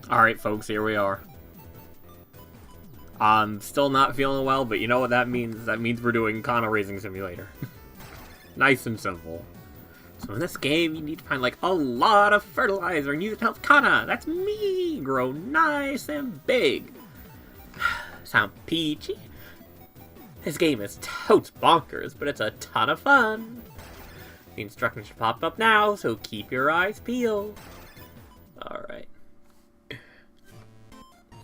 Alright, folks, here we are. I'm still not feeling well, but you know what that means? That means we're doing Kanna Raising Simulator. Nice and simple. So in this game, you need to find, like, a lot of fertilizer and use it to help Kanna, that's me, grow nice and big. Sound peachy? This game is totes bonkers, but it's a ton of fun. The instructions should pop up now, so keep your eyes peeled. Alright.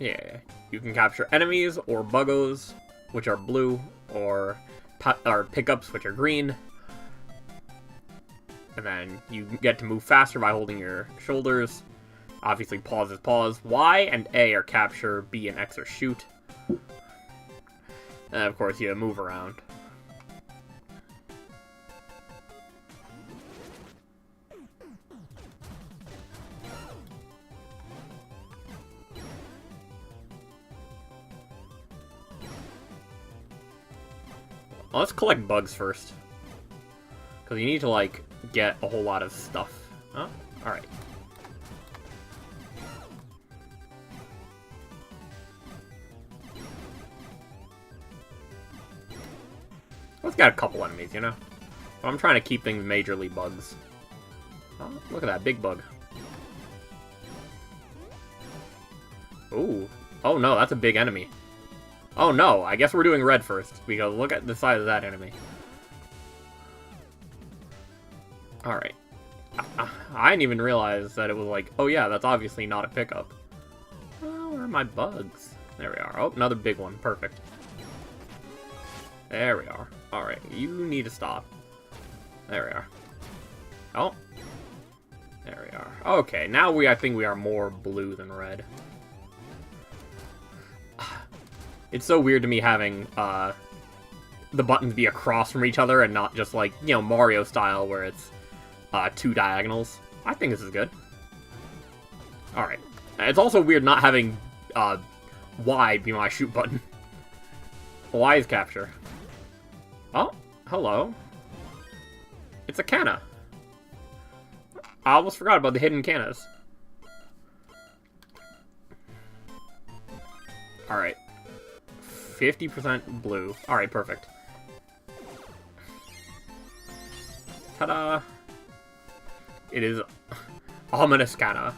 Yeah, you can capture enemies or buggos, which are blue, or pickups, which are green. And then you get to move faster by holding your shoulders. Obviously, pause is pause. Y and A are capture, B and X are shoot. And of course, you move around. Well, let's collect bugs first. Because you need to, like, get a whole lot of stuff. Oh, alright. Let's get a couple enemies, you know? But I'm trying to keep things majorly bugs. Oh, look at that big bug. Ooh. Oh no, that's a big enemy. Oh no, I guess we're doing red first, because look at the size of that enemy. Alright. I didn't even realize that it was like, oh yeah, that's obviously not a pickup. Oh, where are my bugs? There we are. Oh, another big one. Perfect. There we are. Alright, you need to stop. There we are. Oh. There we are. Okay, now I think we are more blue than red. It's so weird to me having, the buttons be across from each other and not just like, you know, Mario style where it's, two diagonals. I think this is good. Alright. It's also weird not having, Y be my shoot button. Y is capture. Oh, hello. It's a Kanna. I almost forgot about the hidden Kannas. Alright. 50% blue. Alright, perfect. Ta-da! It is ominous Kanna.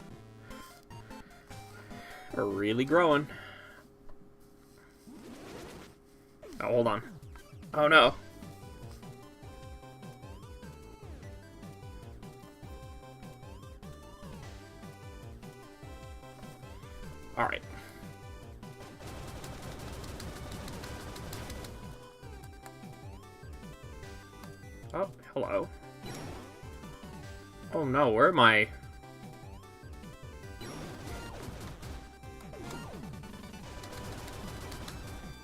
We're really growing. Oh, hold on. Oh no. Alright. Oh, hello. Oh no, where am I?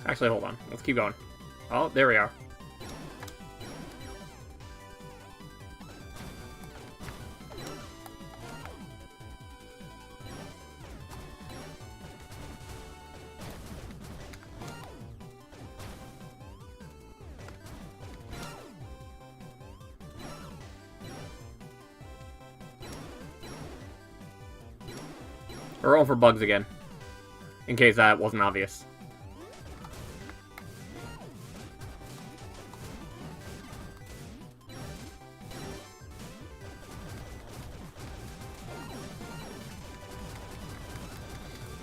Actually, hold on. Let's keep going. Oh, there we are. We're rolling for bugs again. In case that wasn't obvious.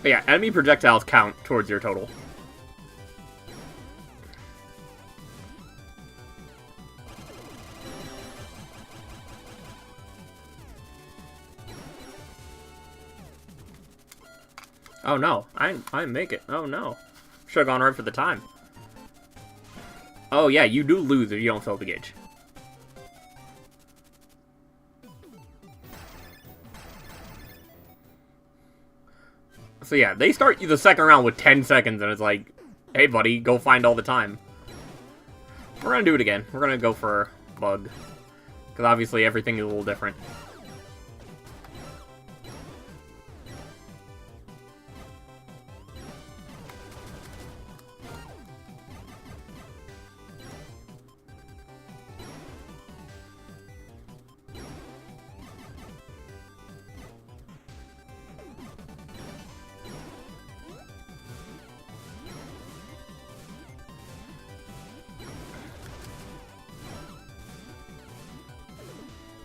But yeah, enemy projectiles count towards your total. Oh no, I didn't make it. Oh no. Should have gone right for the time. Oh yeah, you do lose if you don't fill the gauge. So yeah, they start the second round with 10 seconds and it's like, hey buddy, go find all the time. We're gonna do it again. We're gonna go for bug. Because obviously everything is a little different.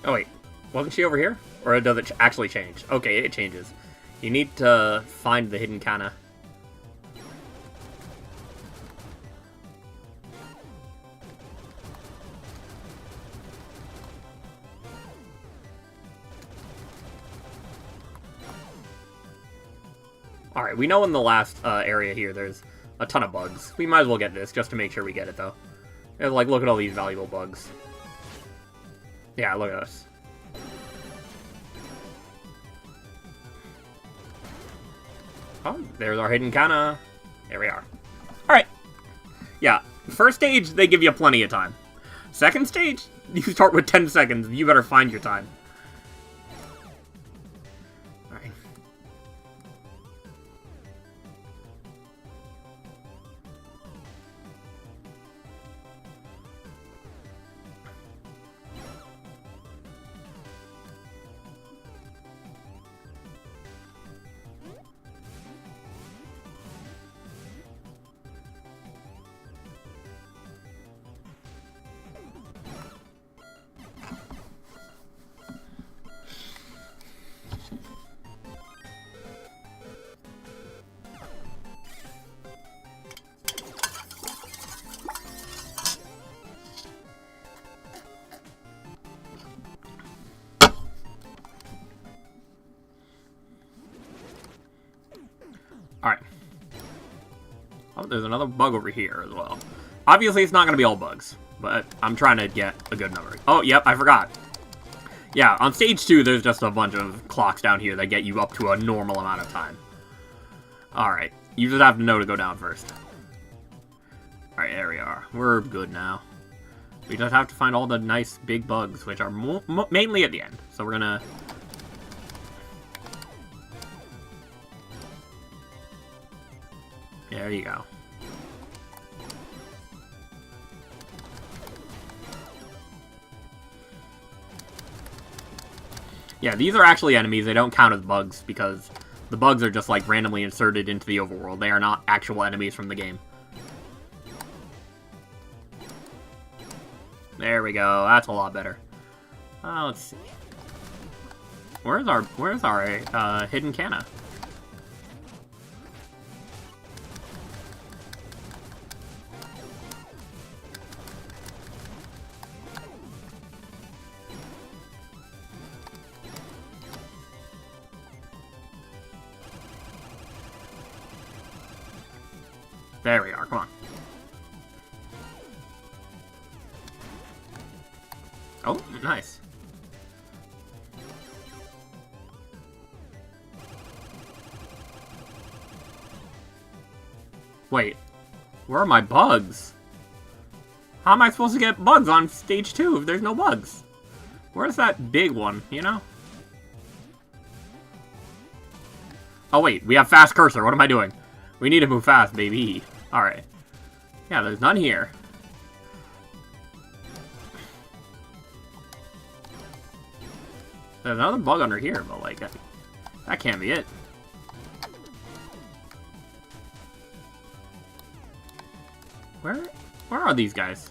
Oh, wait. Wasn't she over here? Or does it actually change? Okay, it changes. You need to find the hidden Kanna. Alright, we know in the last area here there's a ton of bugs. We might as well get this, just to make sure we get it, though. And, like, look at all these valuable bugs. Yeah, look at this. Oh, there's our hidden Kanna. There we are. Alright. Yeah, first stage, they give you plenty of time. Second stage, you start with 10 seconds. You better find your time. Alright. Alright. Oh, there's another bug over here as well. Obviously, it's not going to be all bugs, but I'm trying to get a good number. Oh, yep, I forgot. Yeah, on stage 2, there's just a bunch of clocks down here that get you up to a normal amount of time. Alright, you just have to know to go down first. Alright, there we are. We're good now. We just have to find all the nice big bugs, which are mainly at the end. So we're gonna... There you go. Yeah, these are actually enemies. They don't count as bugs because the bugs are just like randomly inserted into the overworld. They are not actual enemies from the game. There we go. That's a lot better. Let's see. Where's our hidden Kanna? There we are, come on. Oh, nice. Wait, where are my bugs? How am I supposed to get bugs on stage 2 if there's no bugs? Where's that big one, you know? Oh wait, we have fast cursor, what am I doing? We need to move fast, baby. Alright. Yeah, there's none here. There's another bug under here, but like, that can't be it. Where are these guys?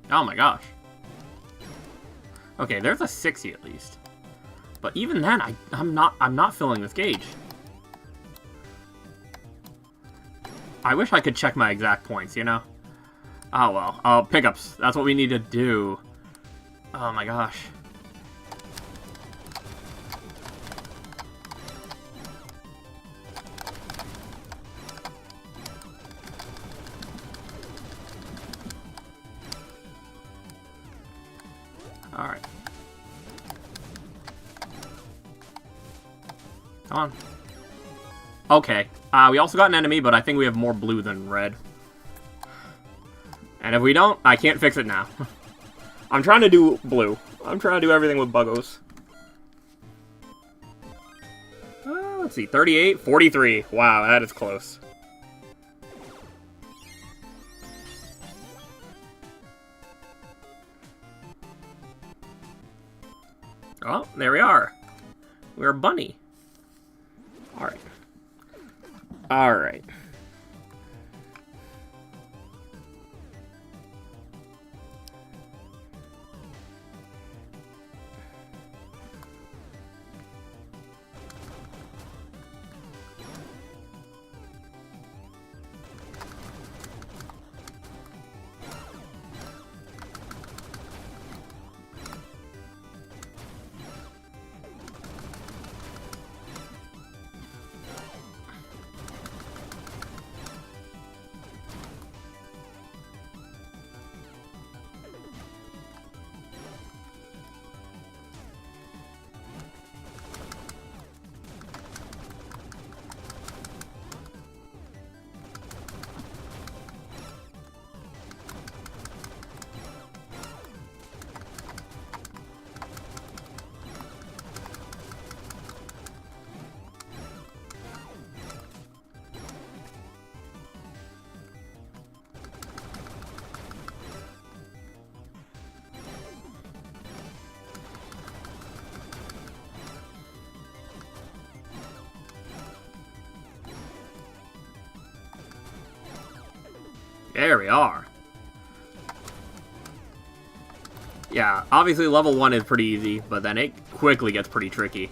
Oh my gosh. Okay, there's a 60 at least. But even then, I'm not filling this gauge. I wish I could check my exact points, you know? Oh well. Oh, pickups. That's what we need to do. Oh my gosh. Alright. Come on. Okay. We also got an enemy, but I think we have more blue than red. And if we don't, I can't fix it now. I'm trying to do blue. I'm trying to do everything with buggos. Let's see. 38, 43. Wow, that is close. Oh, there we are. We're a bunny. Alright. Alright. There we are. Yeah, obviously level 1 is pretty easy, but then it quickly gets pretty tricky.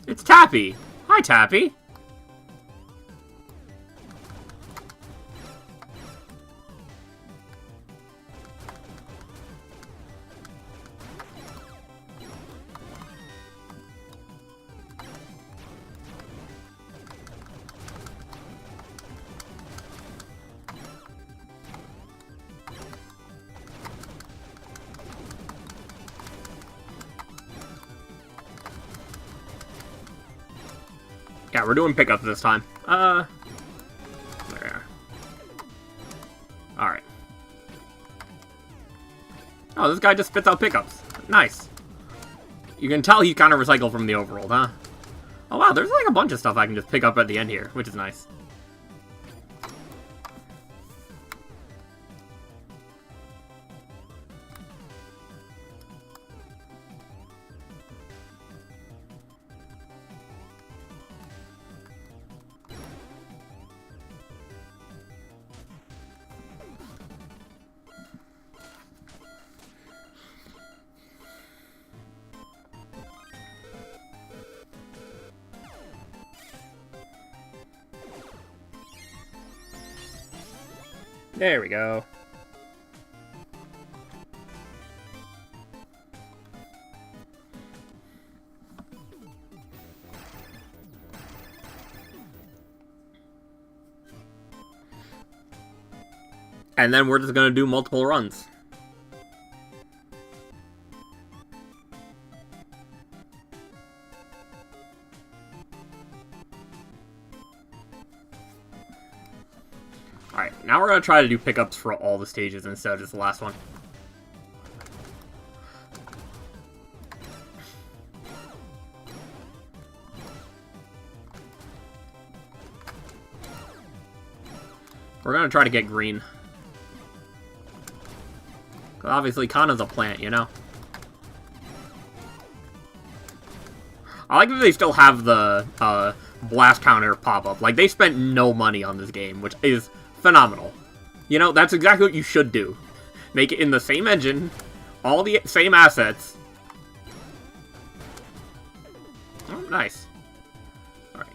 It's Tappy! Hi, Tappy! Yeah, we're doing pickups this time. There we are. Alright. Oh, this guy just spits out pickups. Nice. You can tell he kind of recycled from the overworld, huh? Oh wow, there's like a bunch of stuff I can just pick up at the end here, which is nice. There we go. And then we're just gonna do multiple runs. Alright, now we're going to try to do pickups for all the stages instead of just the last one. We're going to try to get green. 'Cause obviously Kanna's a plant, you know? I like that they still have the blast counter pop up. Like, they spent no money on this game, which is phenomenal. You know, that's exactly what you should do. Make it in the same engine, all the same assets. Oh, nice. Alright.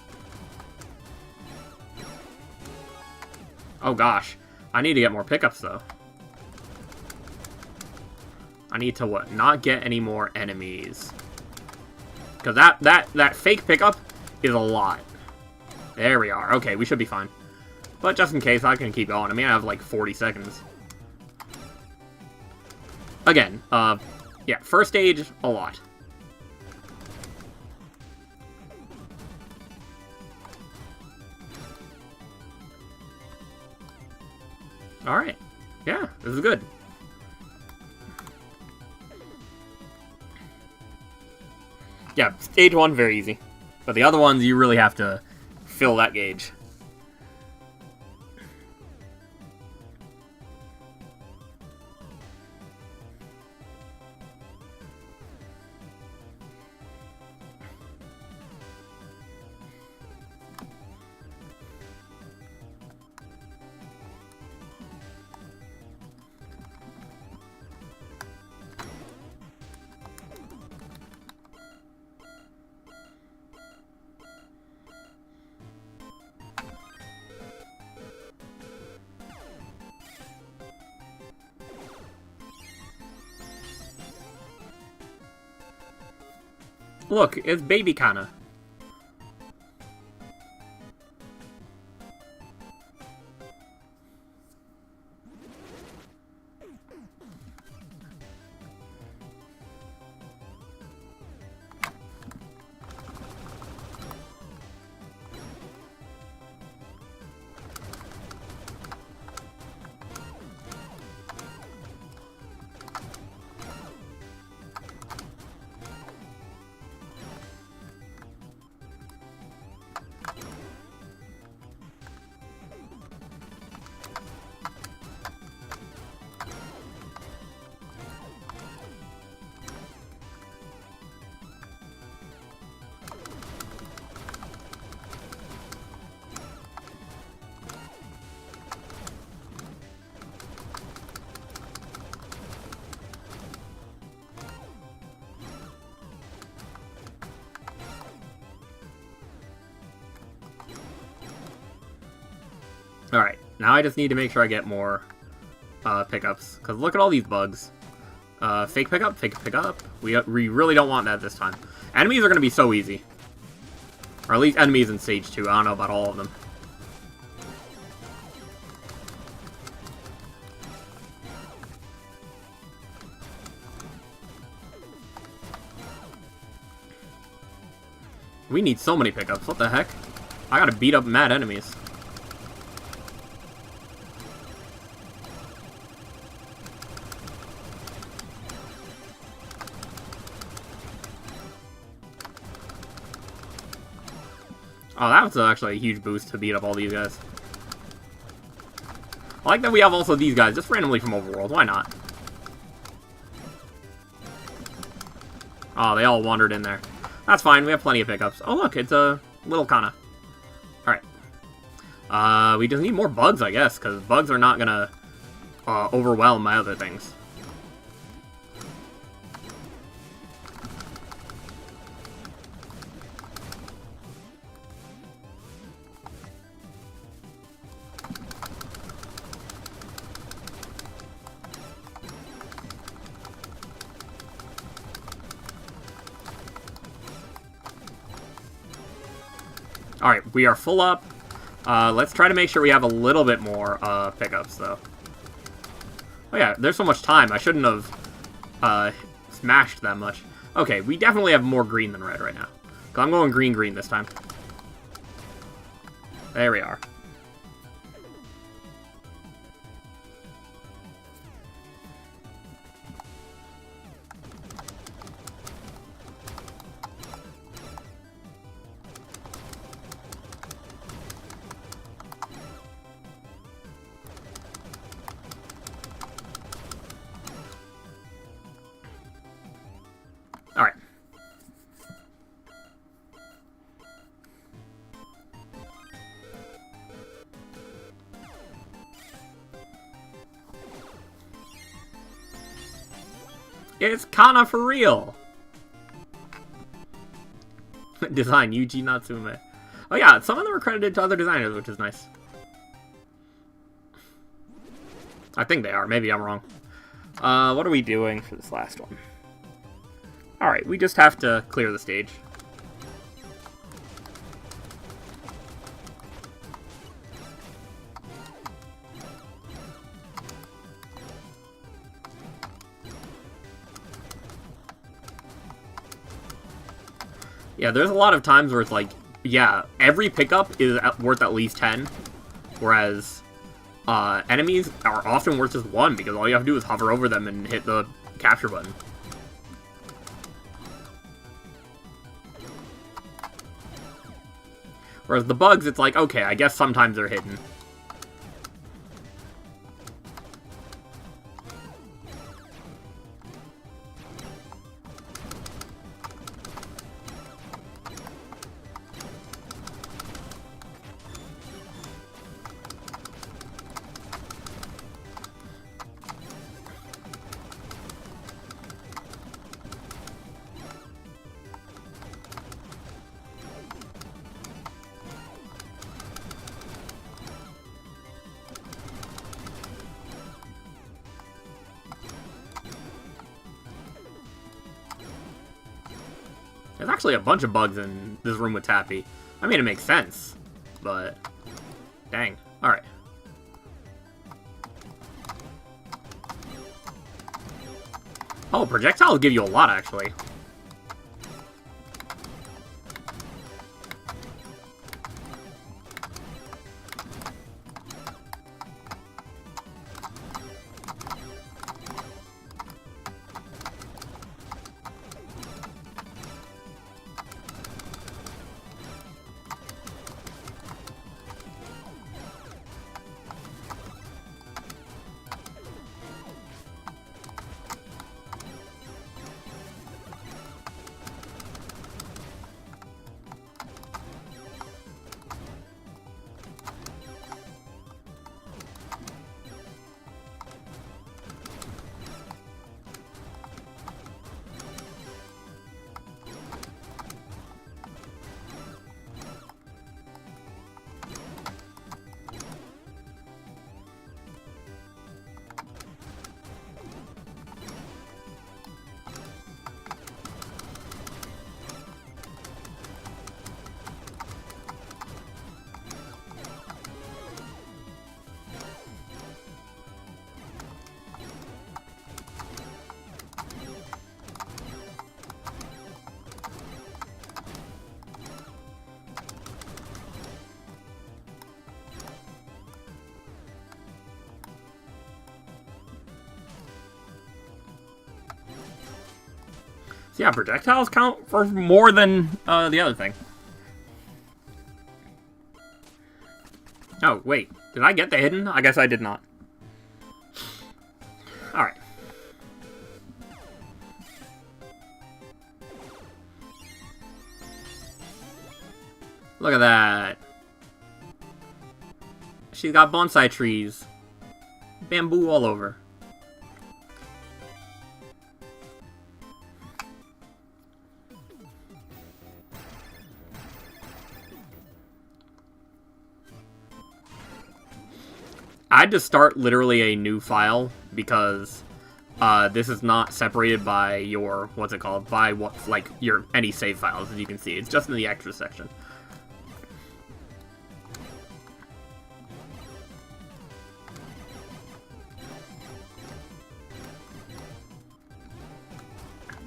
Oh gosh. I need to get more pickups, though. I need to, what? Not get any more enemies. Because that fake pickup is a lot. There we are. Okay, we should be fine. But just in case, I can keep going. I mean, I have like 40 seconds. Again, yeah, first stage, a lot. Alright. Yeah, this is good. Yeah, stage 1, very easy. But the other ones, you really have to fill that gauge. Look, it's baby Kanna. Alright, now I just need to make sure I get more pickups. Because look at all these bugs. Fake pickup, fake pickup. We really don't want that this time. Enemies are going to be so easy. Or at least enemies in Stage 2. I don't know about all of them. We need so many pickups. What the heck? I gotta beat up mad enemies. Oh, that was actually a huge boost to beat up all these guys. I like that we have also these guys, just randomly from Overworld. Why not? Oh, they all wandered in there. That's fine, we have plenty of pickups. Oh, look, it's a little Kanna. Alright. We just need more bugs, I guess, because bugs are not gonna overwhelm my other things. Alright, we are full up. Let's try to make sure we have a little bit more pickups, though. Oh yeah, there's so much time. I shouldn't have smashed that much. Okay, we definitely have more green than red right now. I'm going green this time. There we are. Alright. It's Kanna for real! Design, Yuji Natsume. Oh yeah, some of them are credited to other designers, which is nice. I think they are, maybe I'm wrong. What are we doing for this last one? Alright, we just have to clear the stage. Yeah, there's a lot of times where it's like, yeah, every pickup is worth at least 10, whereas enemies are often worth just 1, because all you have to do is hover over them and hit the capture button. Whereas the bugs, it's like, okay, I guess sometimes they're hidden. There's actually a bunch of bugs in this room with Tappy. I mean, it makes sense, but dang. Alright. Oh, projectiles give you a lot, actually. Yeah, projectiles count for more than the other thing. Oh, wait. Did I get the hidden? I guess I did not. Alright. Look at that. She's got bonsai trees. Bamboo all over. I had to start literally a new file because this is not separated by your, what's it called, by what, like, your any save files, as you can see. It's just in the extra section.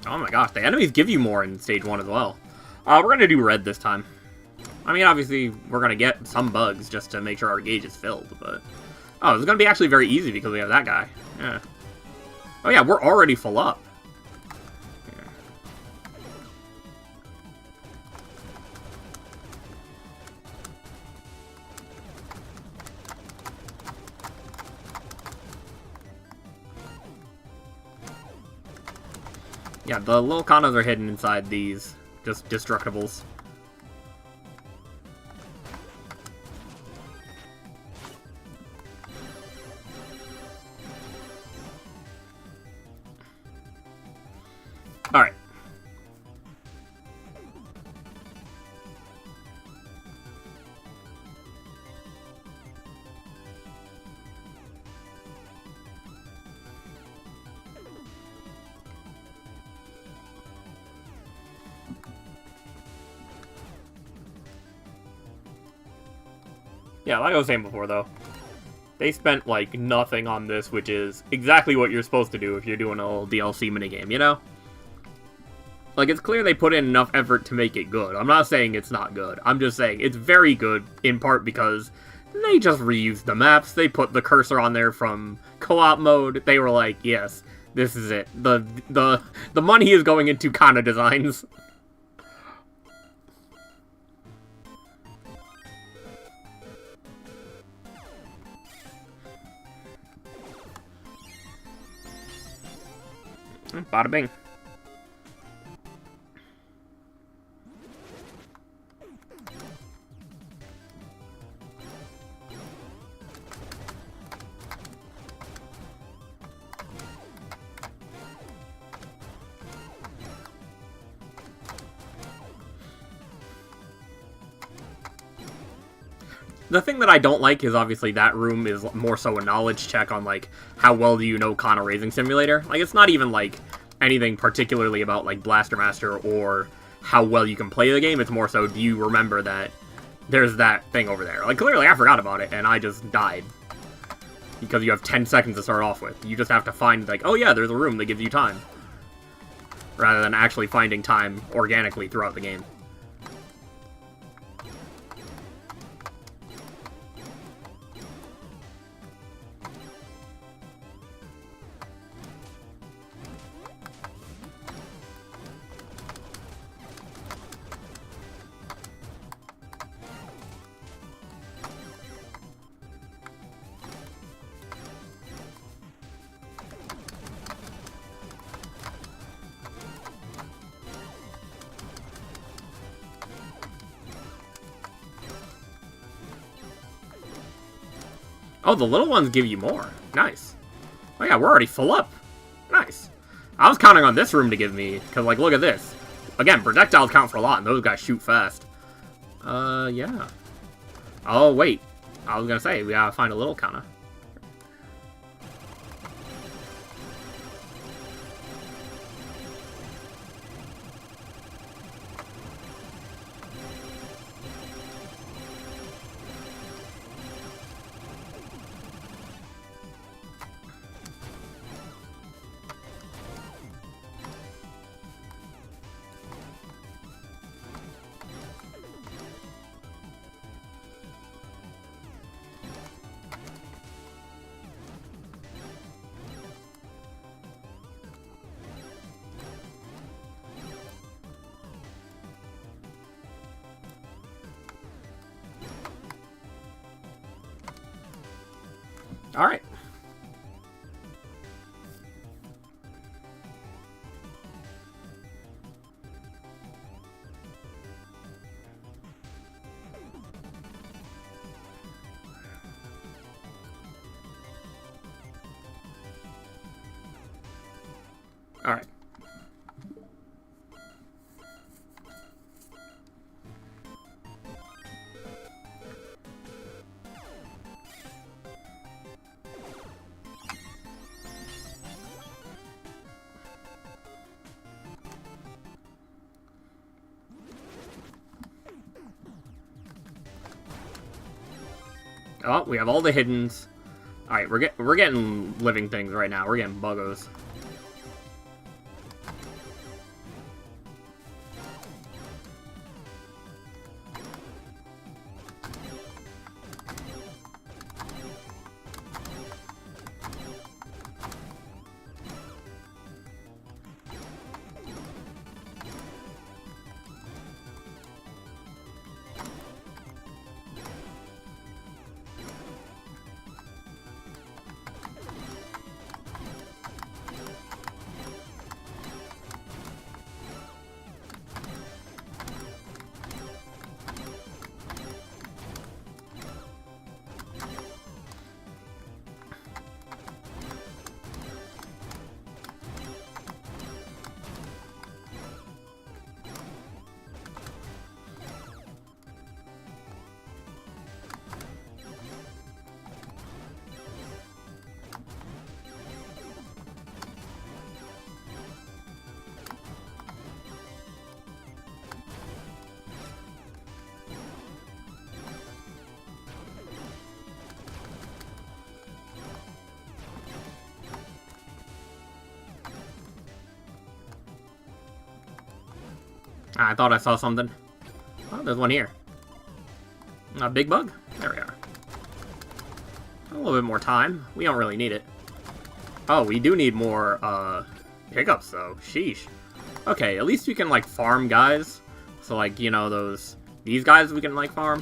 Oh my gosh, the enemies give you more in stage 1 as well. We're gonna do red this time. I mean, obviously, we're gonna get some bugs just to make sure our gauge is filled, but... Oh, this is gonna be actually very easy because we have that guy. Yeah. Oh yeah, we're already full up. Yeah, the little Kannas are hidden inside these, just destructibles. Alright. Yeah, like I was saying before, though, they spent, like, nothing on this, which is exactly what you're supposed to do if you're doing a little DLC minigame, you know? Like, it's clear they put in enough effort to make it good. I'm not saying it's not good. I'm just saying it's very good, in part because they just reused the maps. They put the cursor on there from co-op mode. They were like, yes, this is it. The money is going into Kanna designs. Bada bing. The thing that I don't like is obviously that room is more so a knowledge check on, like, how well do you know Kanna Raising Simulator. Like, it's not even, like, anything particularly about, like, Blaster Master or how well you can play the game. It's more so, do you remember that there's that thing over there? Like, clearly I forgot about it, and I just died. Because you have 10 seconds to start off with. You just have to find, like, oh yeah, there's a room that gives you time. Rather than actually finding time organically throughout the game. Oh, the little ones give you more. Nice. Oh yeah, we're already full up. Nice. I was counting on this room to give me, because, like, look at this. Again, projectiles count for a lot, and those guys shoot fast. Yeah. Oh, wait. I was gonna say, we gotta find a little Kanna. Alright. Alright. Oh, we have all the hiddens. Alright, we're getting living things right now. We're getting buggos. I thought I saw something. Oh, there's one here. A big bug? There we are. A little bit more time. We don't really need it. Oh, we do need more, pickups, though. Sheesh. Okay, at least we can, like, farm guys. So, like, you know, these guys we can, like, farm.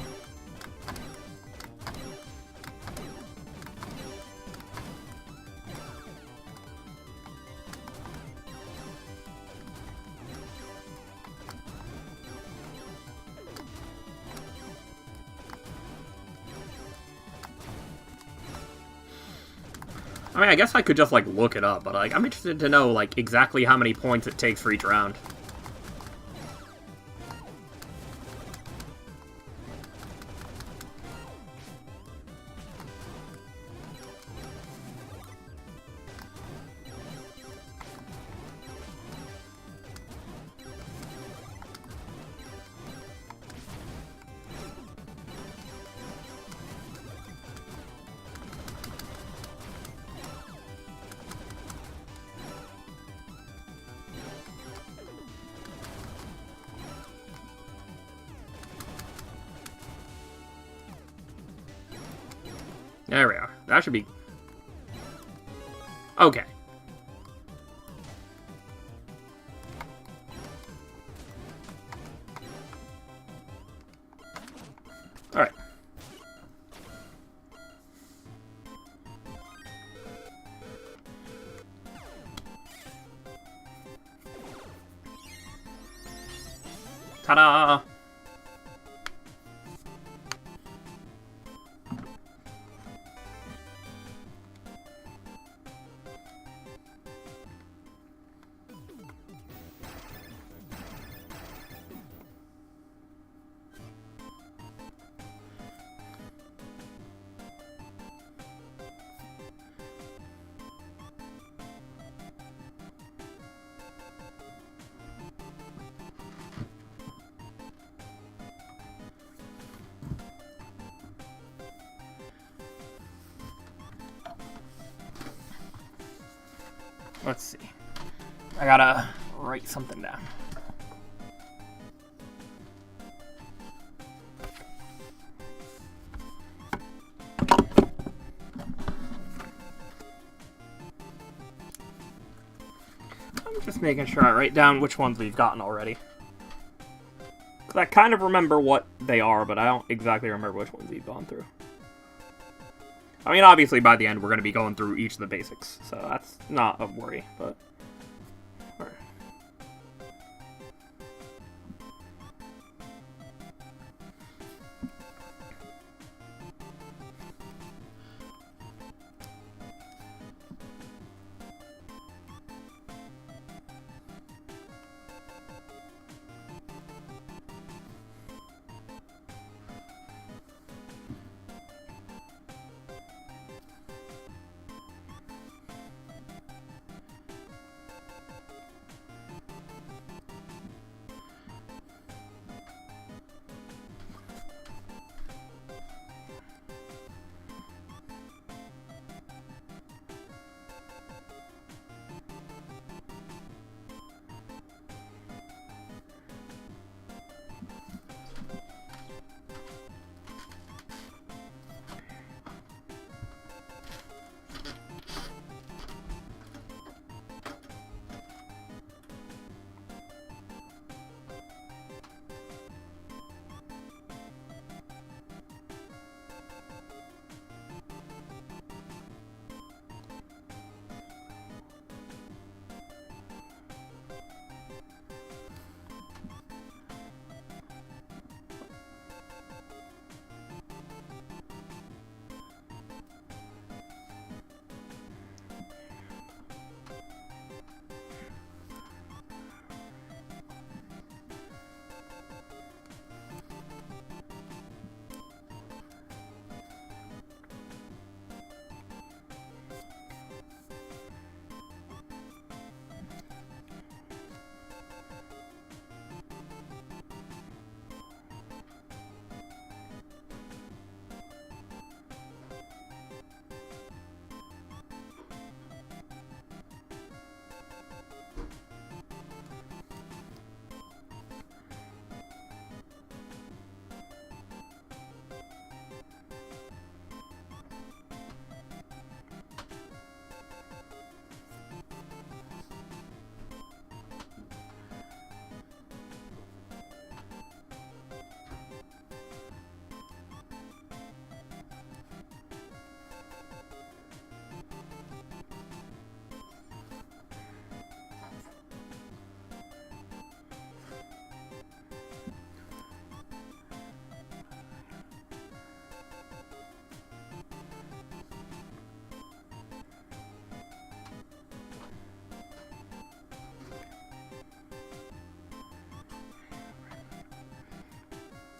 I mean, I guess I could just, like, look it up, but, like, I'm interested to know, like, exactly how many points it takes for each round. There we are. That should be... Okay. Alright. Ta-da! Let's see. I gotta write something down. I'm just making sure I write down which ones we've gotten already. 'Cause I kind of remember what they are, but I don't exactly remember which ones we've gone through. I mean, obviously, by the end, we're going to be going through each of the basics, so that's not a worry, but... All right.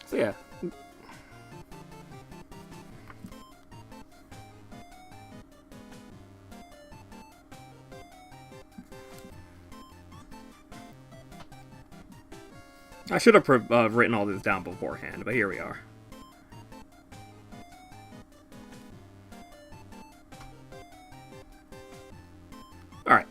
So yeah. I should have written all this down beforehand, but here we are. Alright.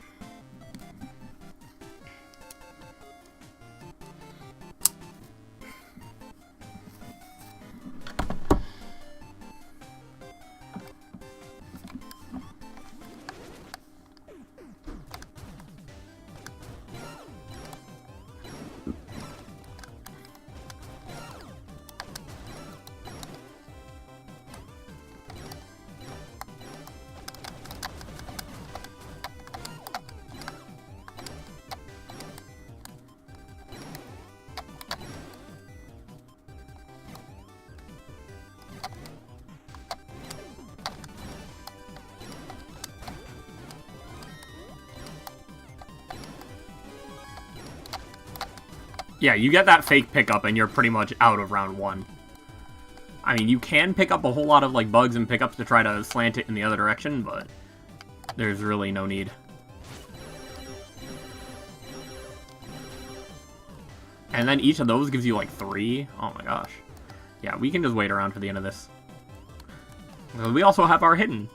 Yeah, you get that fake pickup and you're pretty much out of round one. I mean, you can pick up a whole lot of like bugs and pickups to try to slant it in the other direction, but there's really no need. And then each of those gives you like 3. Oh my gosh. Yeah, we can just wait around for the end of this. We also have our hidden.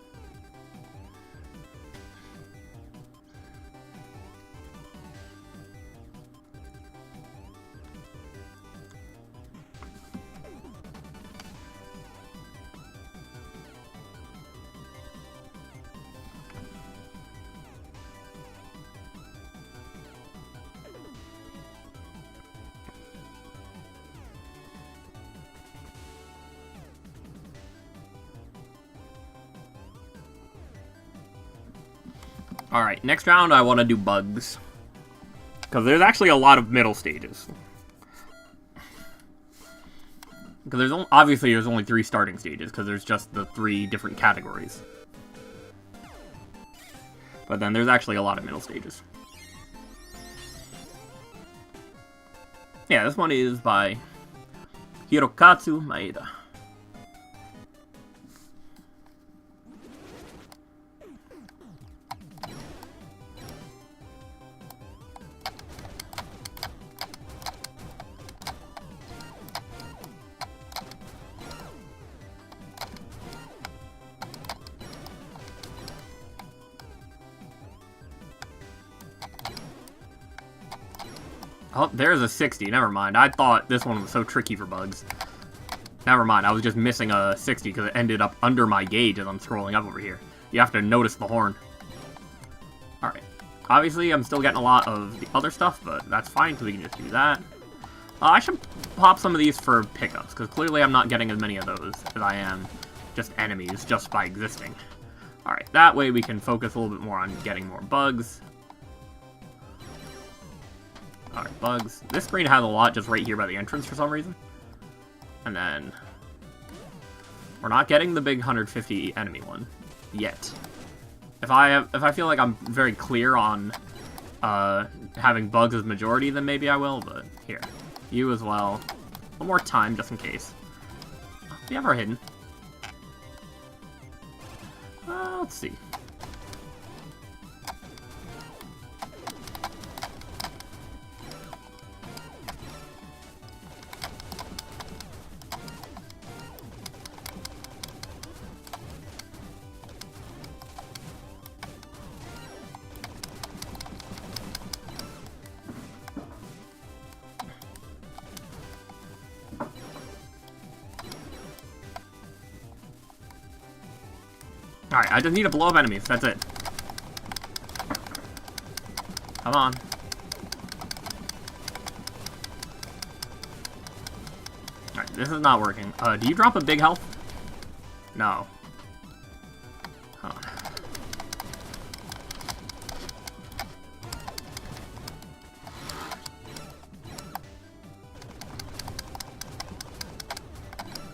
Alright, next round I want to do bugs. Because there's actually a lot of middle stages. Because obviously there's only 3 starting stages, because there's just the 3 different categories. But then there's actually a lot of middle stages. Yeah, this one is by Hirokatsu Maeda. Oh, there's a 60. Never mind. I thought this one was so tricky for bugs. Never mind. I was just missing a 60 because it ended up under my gauge as I'm scrolling up over here. You have to notice the horn. Alright. Obviously, I'm still getting a lot of the other stuff, but that's fine, so we can just do that. I should pop some of these for pickups, because clearly I'm not getting as many of those as I am just enemies, just by existing. Alright, that way we can focus a little bit more on getting more bugs. Alright, bugs. This screen has a lot just right here by the entrance for some reason. And then... we're not getting the big 150 enemy one. Yet. If I feel like I'm very clear on having bugs as majority, then maybe I will, but here. You as well. One more time, just in case. We have our hidden. Let's see. Alright, I just need to blow up enemies. That's it. Come on. Alright, this is not working. Do you drop a big health? No. Huh.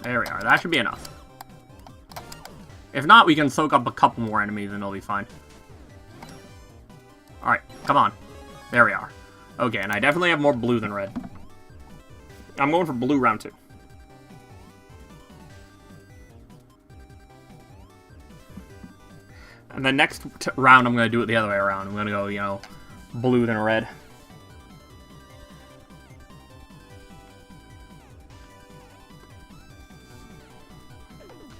There we are. That should be enough. If not, we can soak up a couple more enemies and it'll be fine. Alright, come on. There we are. Okay, and I definitely have more blue than red. I'm going for blue round 2. And the next round, I'm going to do it the other way around. I'm going to go, you know, blue than red.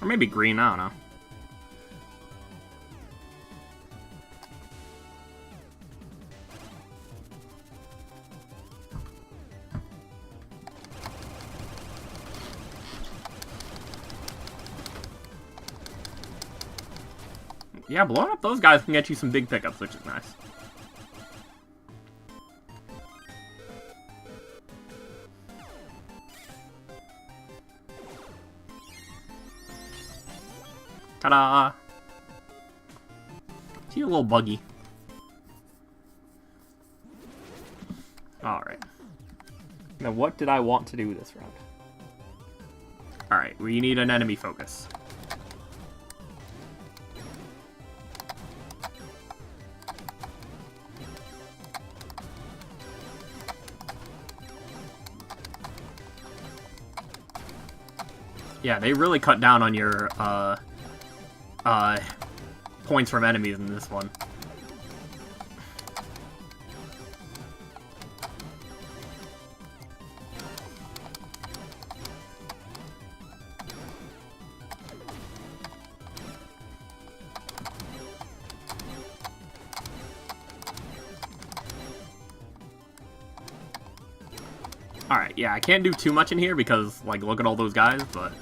Or maybe green, I don't know. Yeah, blowing up those guys can get you some big pickups, which is nice. Ta-da! See a little buggy. Alright. Now what did I want to do this round? Alright, we need an enemy focus. Yeah, they really cut down on your, points from enemies in this one. Alright, yeah, I can't do too much in here because, like, look at all those guys, but...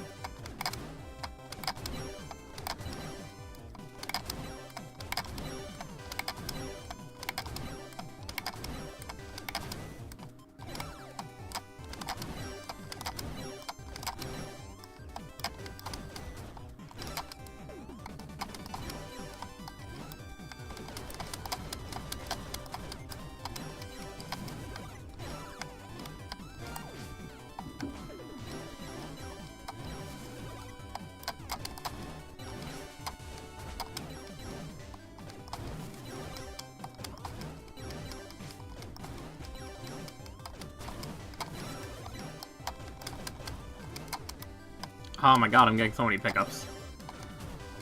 Oh my god, I'm getting so many pickups.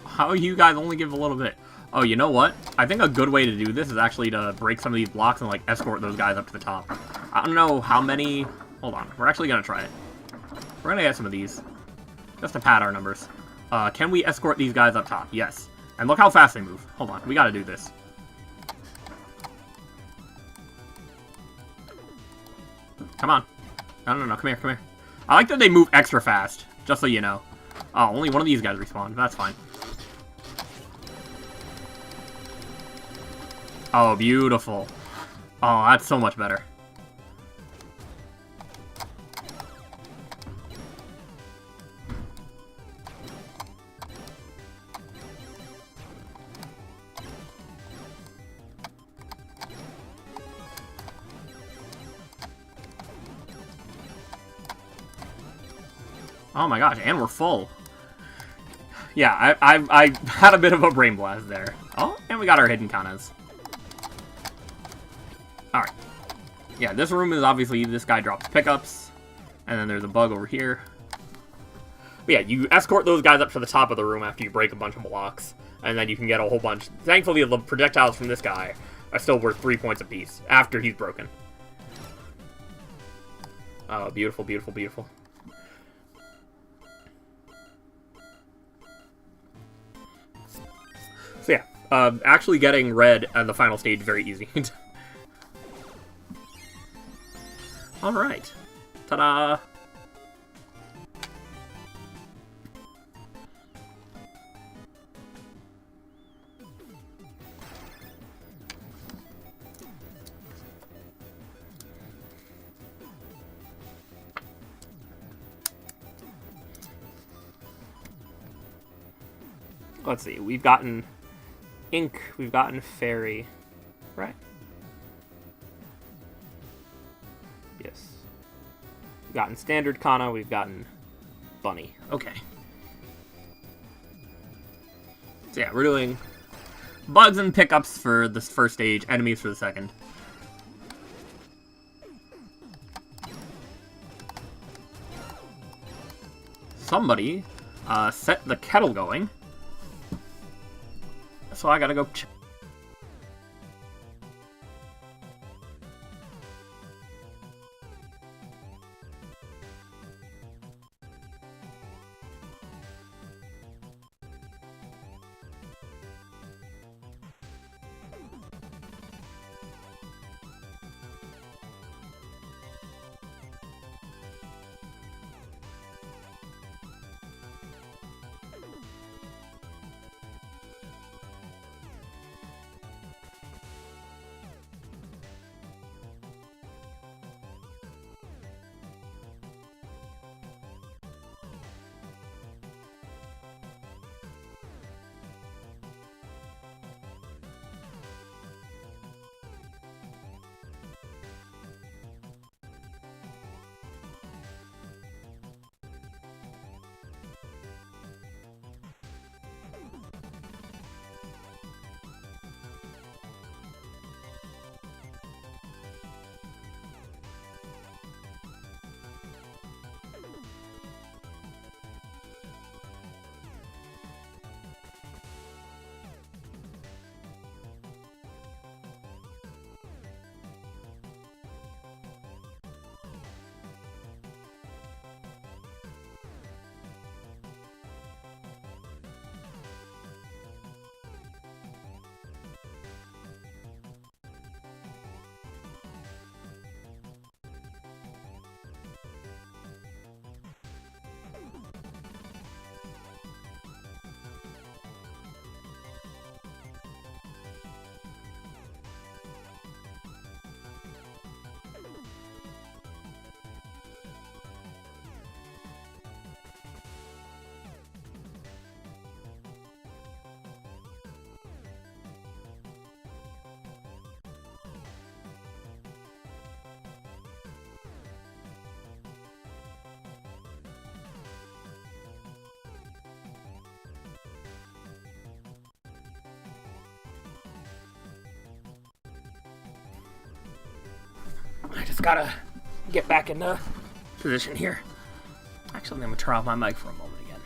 How you guys only give a little bit? Oh, you know what? I think a good way to do this is actually to break some of these blocks and, like, escort those guys up to the top. I don't know how many... Hold on. We're actually gonna try it. We're gonna get some of these. Just to pad our numbers. Can we escort these guys up top? Yes. And look how fast they move. Hold on. We gotta do this. Come on. No, no, no. Come here, come here. I like that they move extra fast. Just so you know. Oh, only one of these guys respawned. That's fine. Oh, beautiful. Oh, that's so much better. Oh my gosh, and we're full. Yeah, I had a bit of a brain blast there. Oh, and we got our hidden Kannas. Alright. Yeah, this room is obviously, this guy drops pickups. And then there's a bug over here. But yeah, you escort those guys up to the top of the room after you break a bunch of blocks. And then you can get a whole bunch. Thankfully, the projectiles from this guy are still worth 3 points apiece after he's broken. Oh, beautiful, beautiful, beautiful. So yeah, actually getting red on the final stage very easy. Alright. Ta-da! Let's see, we've gotten Ink, we've gotten Fairy, right? Yes. We've gotten Standard Kanna, we've gotten Bunny. Okay. So yeah, we're doing bugs and pickups for this first stage, enemies for the second. Somebody set the kettle going. So I gotta go check. I just gotta get back into position here. Actually, I'm gonna turn off my mic for a moment again.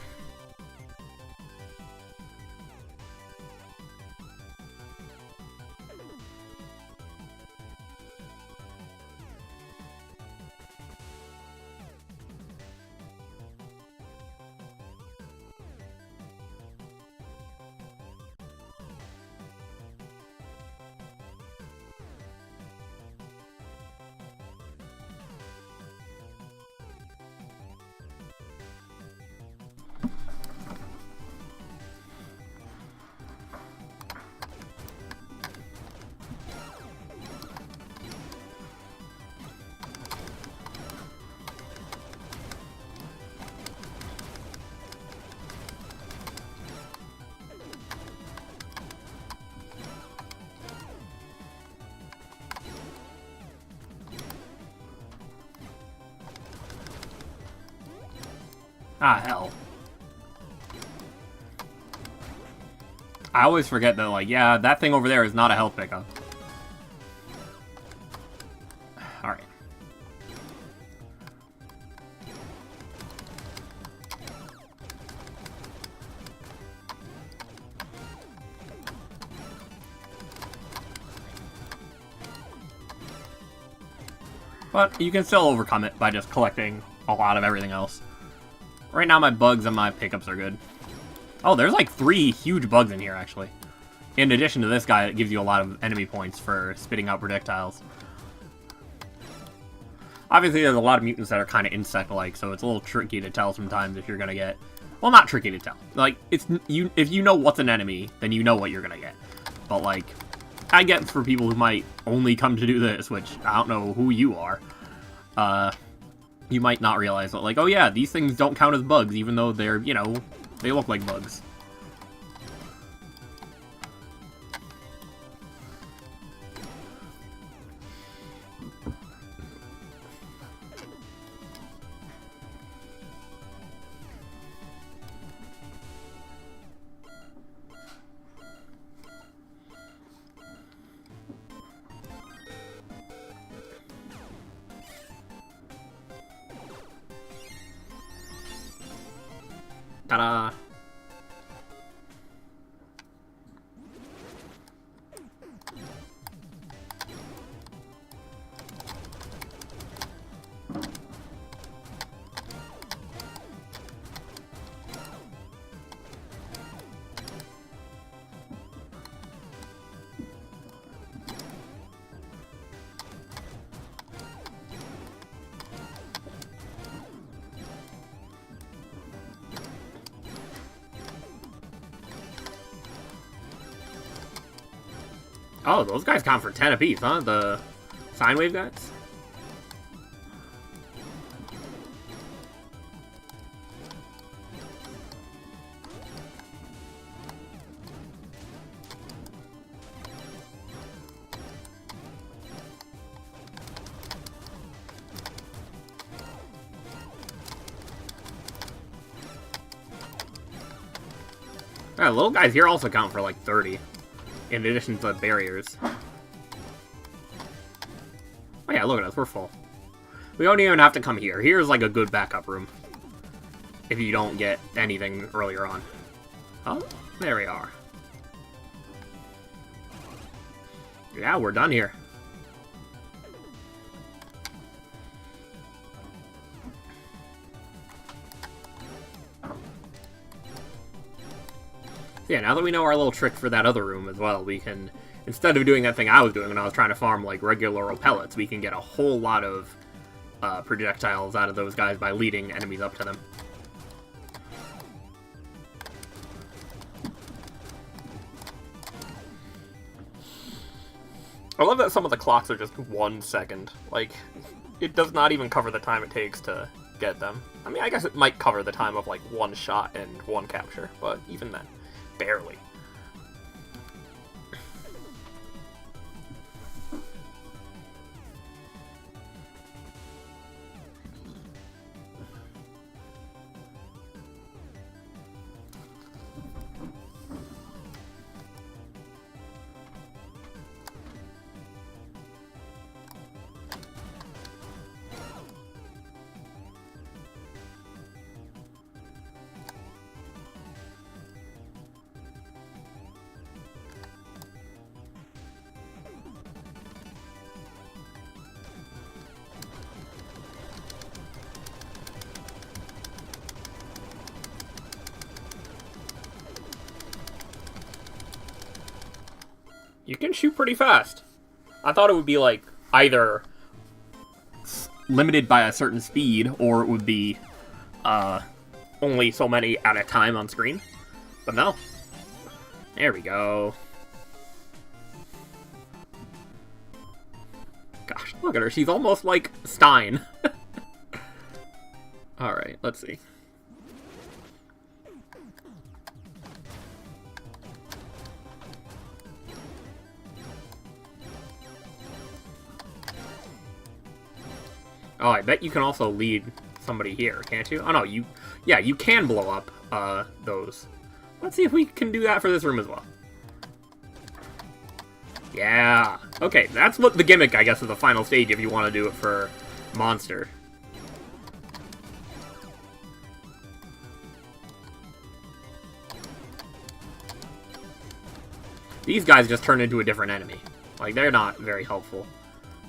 Ah, hell. I always forget that, like, yeah, that thing over there is not a health pickup. Alright. But you can still overcome it by just collecting a lot of everything else. Right now my bugs and my pickups are good. Oh, there's like 3 huge bugs in here, actually. In addition to this guy that gives you a lot of enemy points for spitting out projectiles. Obviously, there's a lot of mutants that are kind of insect-like, so it's a little tricky to tell sometimes if you're gonna get... Well, not tricky to tell. Like, if you know what's an enemy, then you know what you're gonna get. But, like... I get for people who might only come to do this, which I don't know who you are, you might not realize that, like, oh yeah, these things don't count as bugs, even though they're, you know, they look like bugs. Ta-da! Oh, those guys count for 10 apiece, huh? The sine wave guys? Yeah, little guys here also count for like 30. In addition to the barriers. Oh yeah, look at us, we're full. We don't even have to come here. Here's like a good backup room. If you don't get anything earlier on. Oh, there we are. Yeah, we're done here. Yeah, now that we know our little trick for that other room as well, we can, instead of doing that thing I was doing when I was trying to farm, like, regular pellets, we can get a whole lot of projectiles out of those guys by leading enemies up to them. I love that some of the clocks are just 1 second. Like, it does not even cover the time it takes to get them. I mean, I guess it might cover the time of, like, 1 shot and 1 capture, but even then. Barely. You can shoot pretty fast. I thought it would be, like, either limited by a certain speed, or it would be, only so many at a time on screen. But no. There we go. Gosh, look at her. She's almost like Stein. Alright, let's see. Oh, I bet you can also lead somebody here, can't you? Oh no, yeah, you can blow up those. Let's see if we can do that for this room as well. Yeah. Okay, that's what the gimmick, I guess, of the final stage if you want to do it for monster. These guys just turn into a different enemy. Like, they're not very helpful.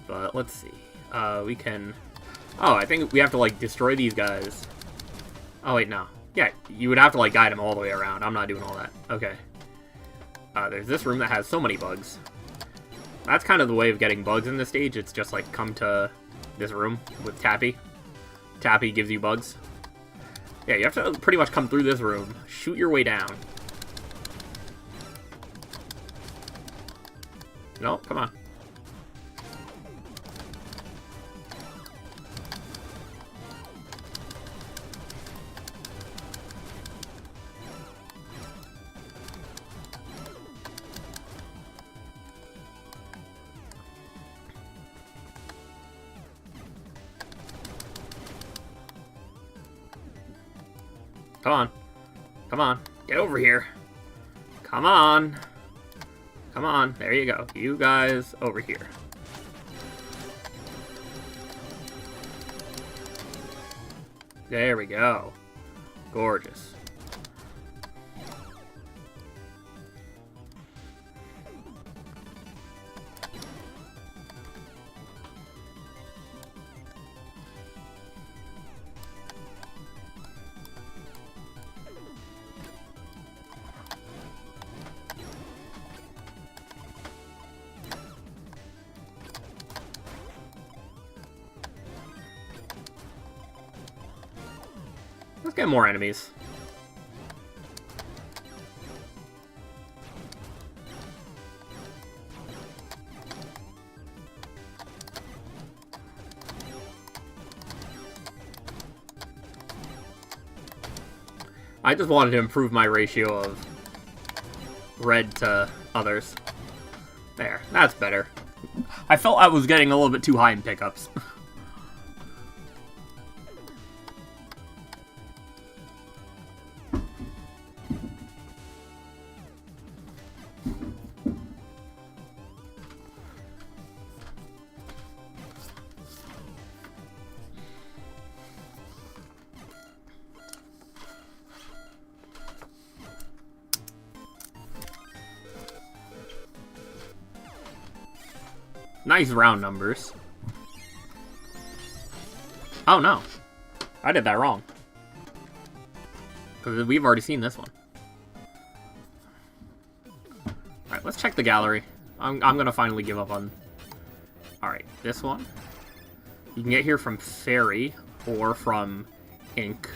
But let's see. We can... Oh, I think we have to, like, destroy these guys. Oh, wait, no. Yeah, you would have to, like, guide them all the way around. I'm not doing all that. Okay. There's this room that has so many bugs. That's kind of the way of getting bugs in this stage. It's just, like, come to this room with Tappy. Tappy gives you bugs. Yeah, you have to pretty much come through this room, shoot your way down. No, come on. Come on. Come on. Get over here. Come on. Come on. There you go. You guys over here. There we go. Gorgeous. Let's get more enemies. I just wanted to improve my ratio of red to others. There, that's better. I felt I was getting a little bit too high in pickups. Nice round numbers. Oh no. I did that wrong. Because we've already seen this one. Alright, let's check the gallery. I'm gonna finally give up on... Alright, this one. You can get here from Fairy or from Ink.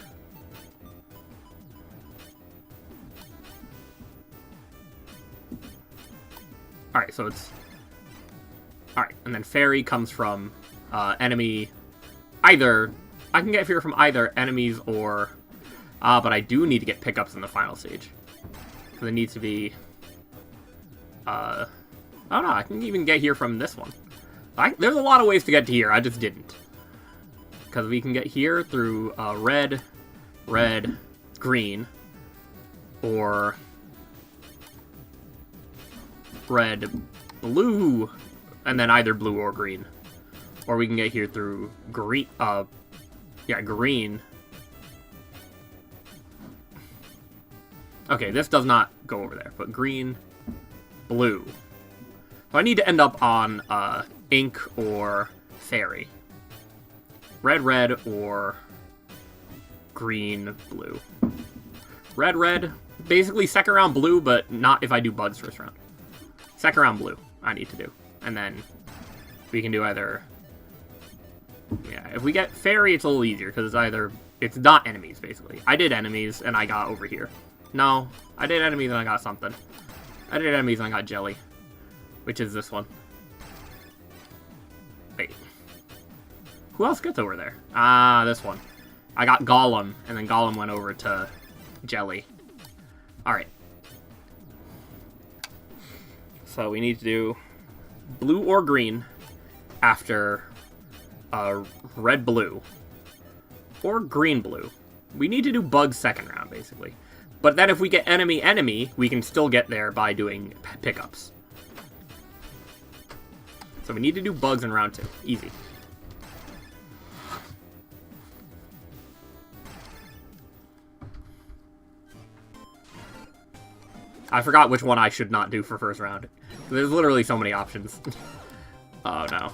Alright, so it's... Alright, and then Fairy comes from enemy... Either... I can get here from either enemies or... but I do need to get pickups in the final stage. So it needs to be... I don't know, I can even get here from this one. There's a lot of ways to get to here, I just didn't. Because we can get here through red, red, green, or red, blue, and then either blue or green. Or we can get here through green, yeah, green. Okay, this does not go over there, but green, blue. So I need to end up on Ink or Fairy. Red, red, or green, blue. Red, red. Basically second round blue, but not if I do bugs first round. Second round blue, I need to do. And then we can do either... Yeah, if we get Fairy, it's a little easier, because it's either... It's not enemies, basically. I did enemies, and I got over here. No, I did enemies, and I got something. I did enemies, and I got jelly. Which is this one. Wait. Who else gets over there? Ah, this one. I got Golem, and then Golem went over to Jelly. Alright. So we need to do blue or green after red, blue. Or green-blue. We need to do bug second round, basically. But then if we get enemy, we can still get there by doing pickups. So we need to do bugs in round 2. Easy. I forgot which one I should not do for first round. There's literally so many options. Oh, no.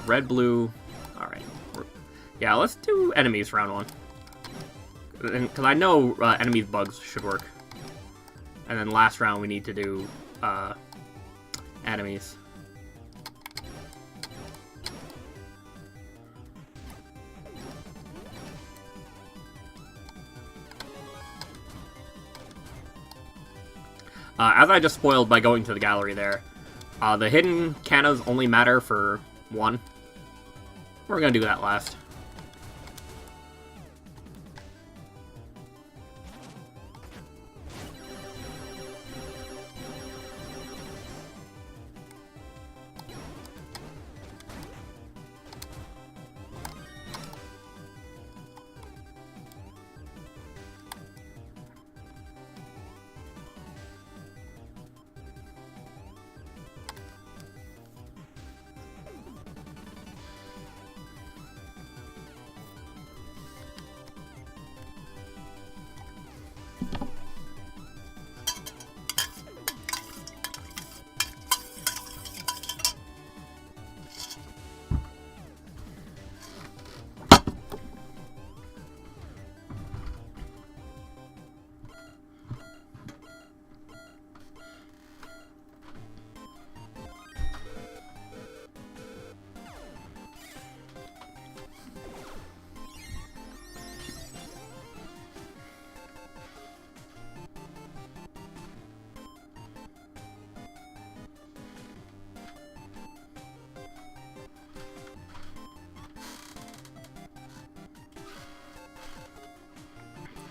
Red, blue. Alright. Yeah, let's do enemies round 1. Because I know enemies bugs should work. And then last round we need to do enemies. As I just spoiled by going to the gallery there, the hidden Kannas only matter for 1. We're gonna do that last.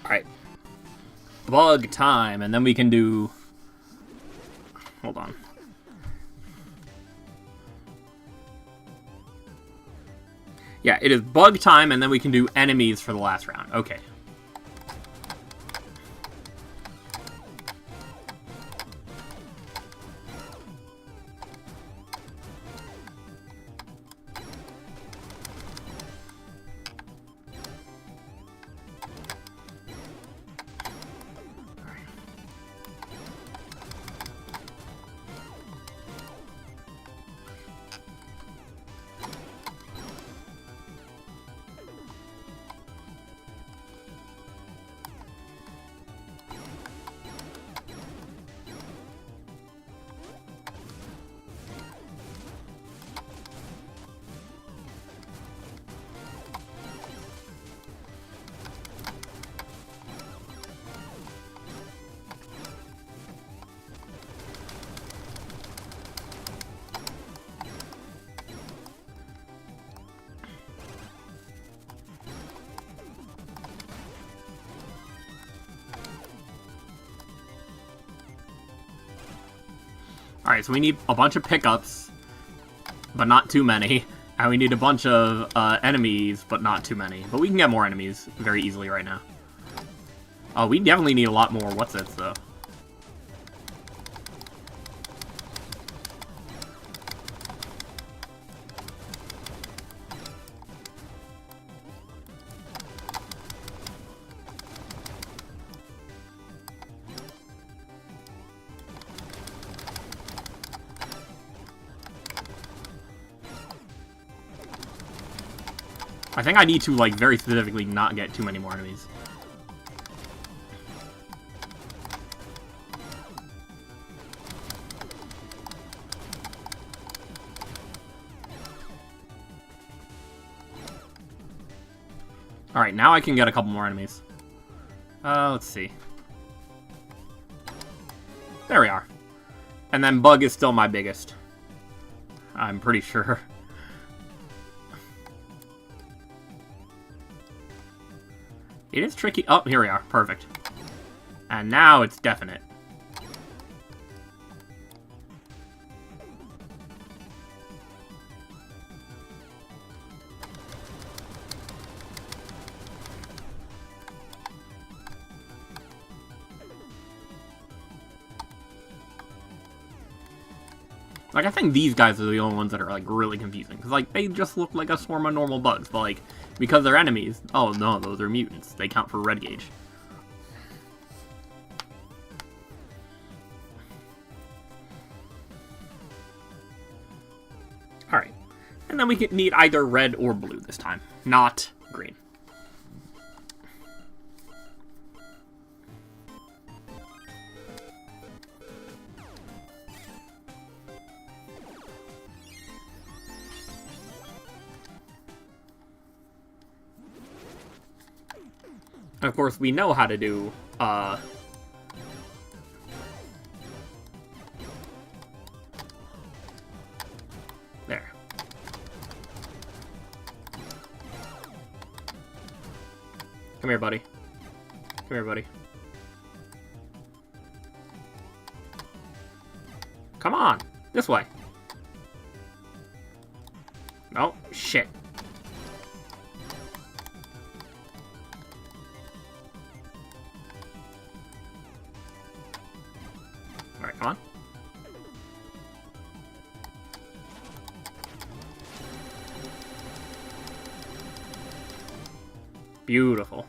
Alright. Bug time, and then we can do... Hold on. Yeah, it is bug time, and then we can do enemies for the last round. Okay. Alright, so we need a bunch of pickups, but not too many. And we need a bunch of enemies, but not too many. But we can get more enemies very easily right now. Oh, we definitely need a lot more what's-its, though. I think I need to, like, very specifically not get too many more enemies. Alright, now I can get a couple more enemies. Let's see. There we are. And then Bug is still my biggest. I'm pretty sure. It is tricky. Oh, here we are. Perfect. And now it's definite. Like, I think these guys are the only ones that are, like, really confusing. Because, like, they just look like a swarm of normal bugs. But, like, because they're enemies, oh, no, those are mutants. They count for red gauge. Alright. And then we can need either red or blue this time. Not green. And of course, we know how to do, there. Come here, buddy. Come here, buddy. Come on! This way. Oh, shit. Alright, come on. Beautiful.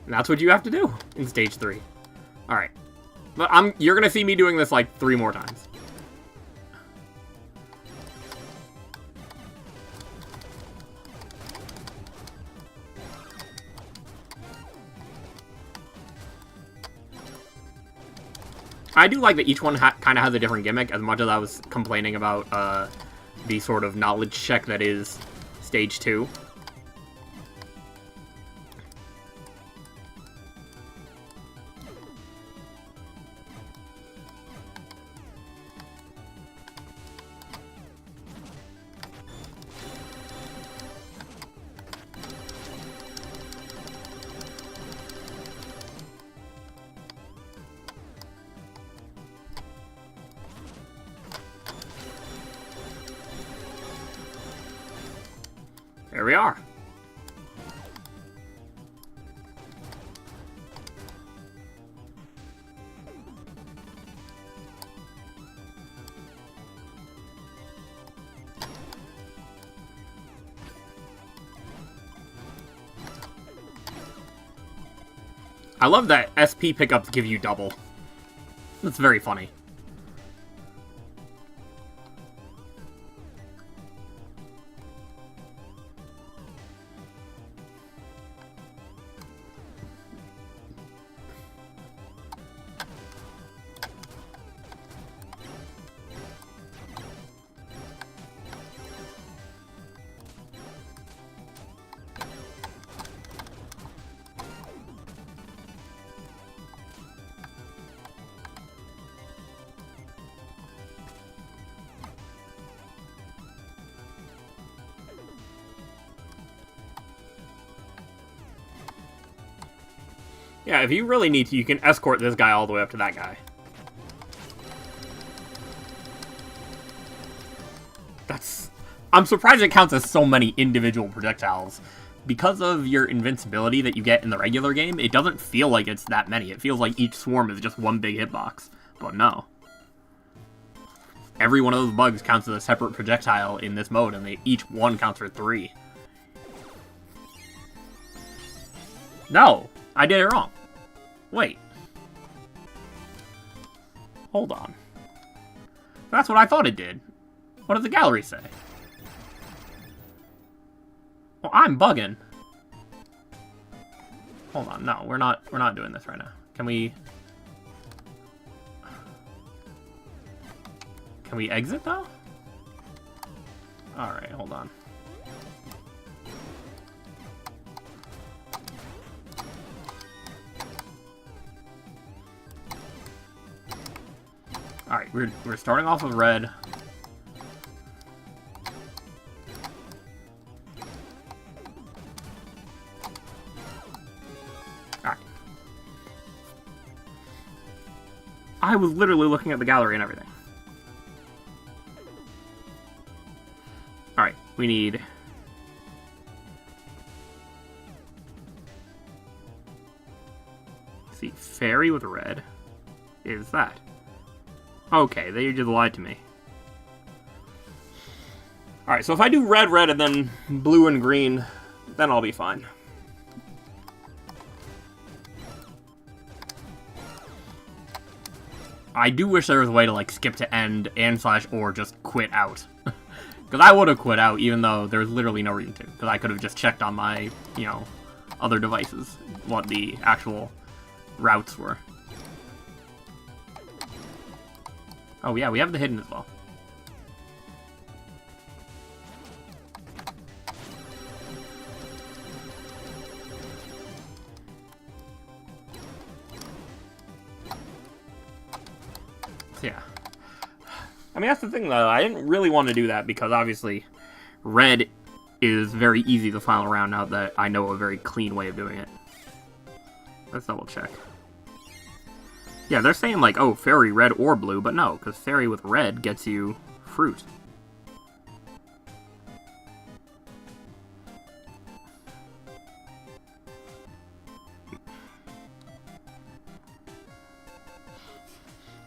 And that's what you have to do in stage 3. Alright. But you're gonna see me doing this like 3 more times. I do like that each one kind of has a different gimmick, as much as I was complaining about the sort of knowledge check that is stage 2. There we are. I love that SP pickups give you double. That's very funny. Yeah, if you really need to, you can escort this guy all the way up to that guy. I'm surprised it counts as so many individual projectiles. Because of your invincibility that you get in the regular game, it doesn't feel like it's that many. It feels like each swarm is just one big hitbox. But no. Every one of those bugs counts as a separate projectile in this mode, and each one counts for 3. No! I did it wrong. Wait. Hold on. That's what I thought it did. What did the gallery say? Well, I'm bugging. Hold on. No, we're not doing this right now. Can we exit though? All right, hold on. Alright, we're starting off with red. Alright. I was literally looking at the gallery and everything. Alright, we need... Let's see, fairy with red is that. Okay, they just lied to me. Alright, so if I do red, red, and then blue and green, then I'll be fine. I do wish there was a way to, like, skip to end and slash or just quit out. Because I would have quit out, even though there's literally no reason to. Because I could have just checked on my, you know, other devices what the actual routes were. Oh yeah, we have the hidden as well. Yeah. I mean, that's the thing, though. I didn't really want to do that because, obviously, red is very easy the final round now that I know a very clean way of doing it. Let's double check. Yeah, they're saying, like, oh, fairy red or blue, but no, because fairy with red gets you fruit.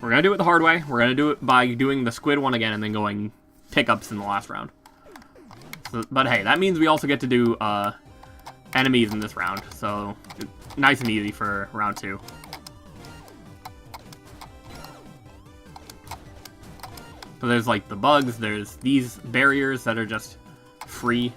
We're going to do it the hard way. We're going to do it by doing the squid one again and then going pickups in the last round. So, but hey, that means we also get to do enemies in this round. So, nice and easy for round 2. So there's like the bugs, there's these barriers that are just free.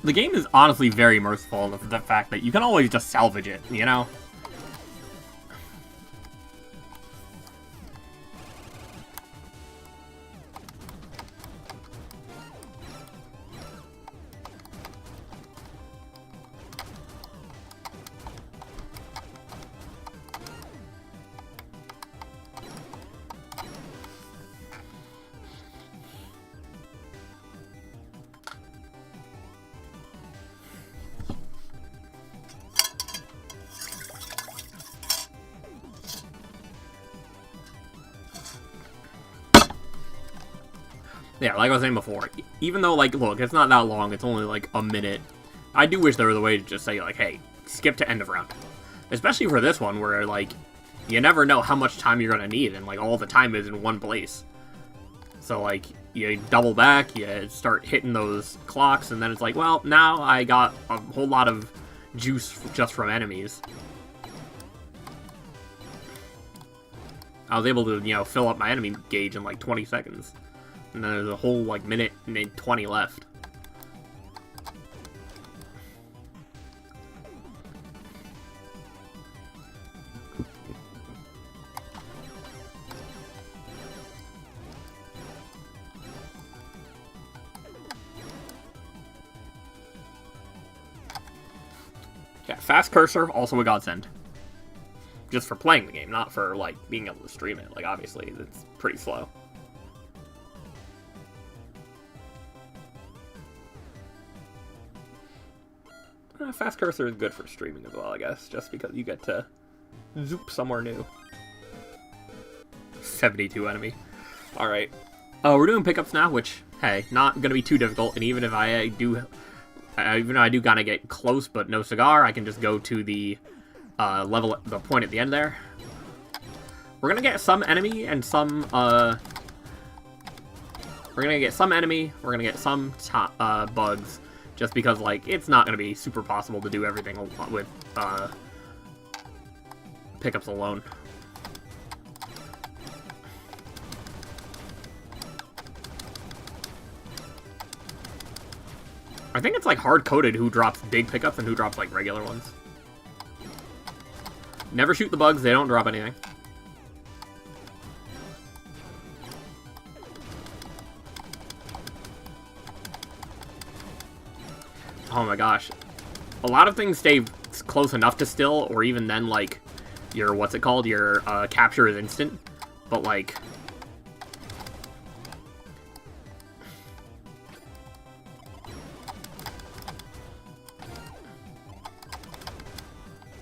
The game is honestly very merciful in the fact that you can always just salvage it, you know? Yeah, like I was saying before, even though, like, look, it's not that long, it's only, like, a minute, I do wish there was a way to just say, like, hey, skip to end of round. Especially for this one, where, like, you never know how much time you're gonna need, and, like, all the time is in one place. So, like, you double back, you start hitting those clocks, and then it's like, well, now I got a whole lot of juice just from enemies. I was able to, you know, fill up my enemy gauge in, like, 20 seconds. And then there's a whole, like, minute and 20 left. Yeah, fast cursor, also a godsend. Just for playing the game, not for, like, being able to stream it. Like, obviously, it's pretty slow. Fast cursor is good for streaming as well, I guess, just because you get to zoop somewhere new. 72 enemy. Alright. We're doing pickups now, which, hey, not gonna be too difficult, and even if I do gotta get close but no cigar, I can just go to the the point at the end there. We're gonna get some enemy and some, we're gonna get some enemy, we're gonna get some bugs. Just because, like, it's not going to be super possible to do everything with pickups alone. I think it's like hard-coded who drops big pickups and who drops like regular ones. Never shoot the bugs, they don't drop anything. Oh my gosh. A lot of things stay close enough to still, or even then, like, your, what's it called? Your capture is instant. But, like...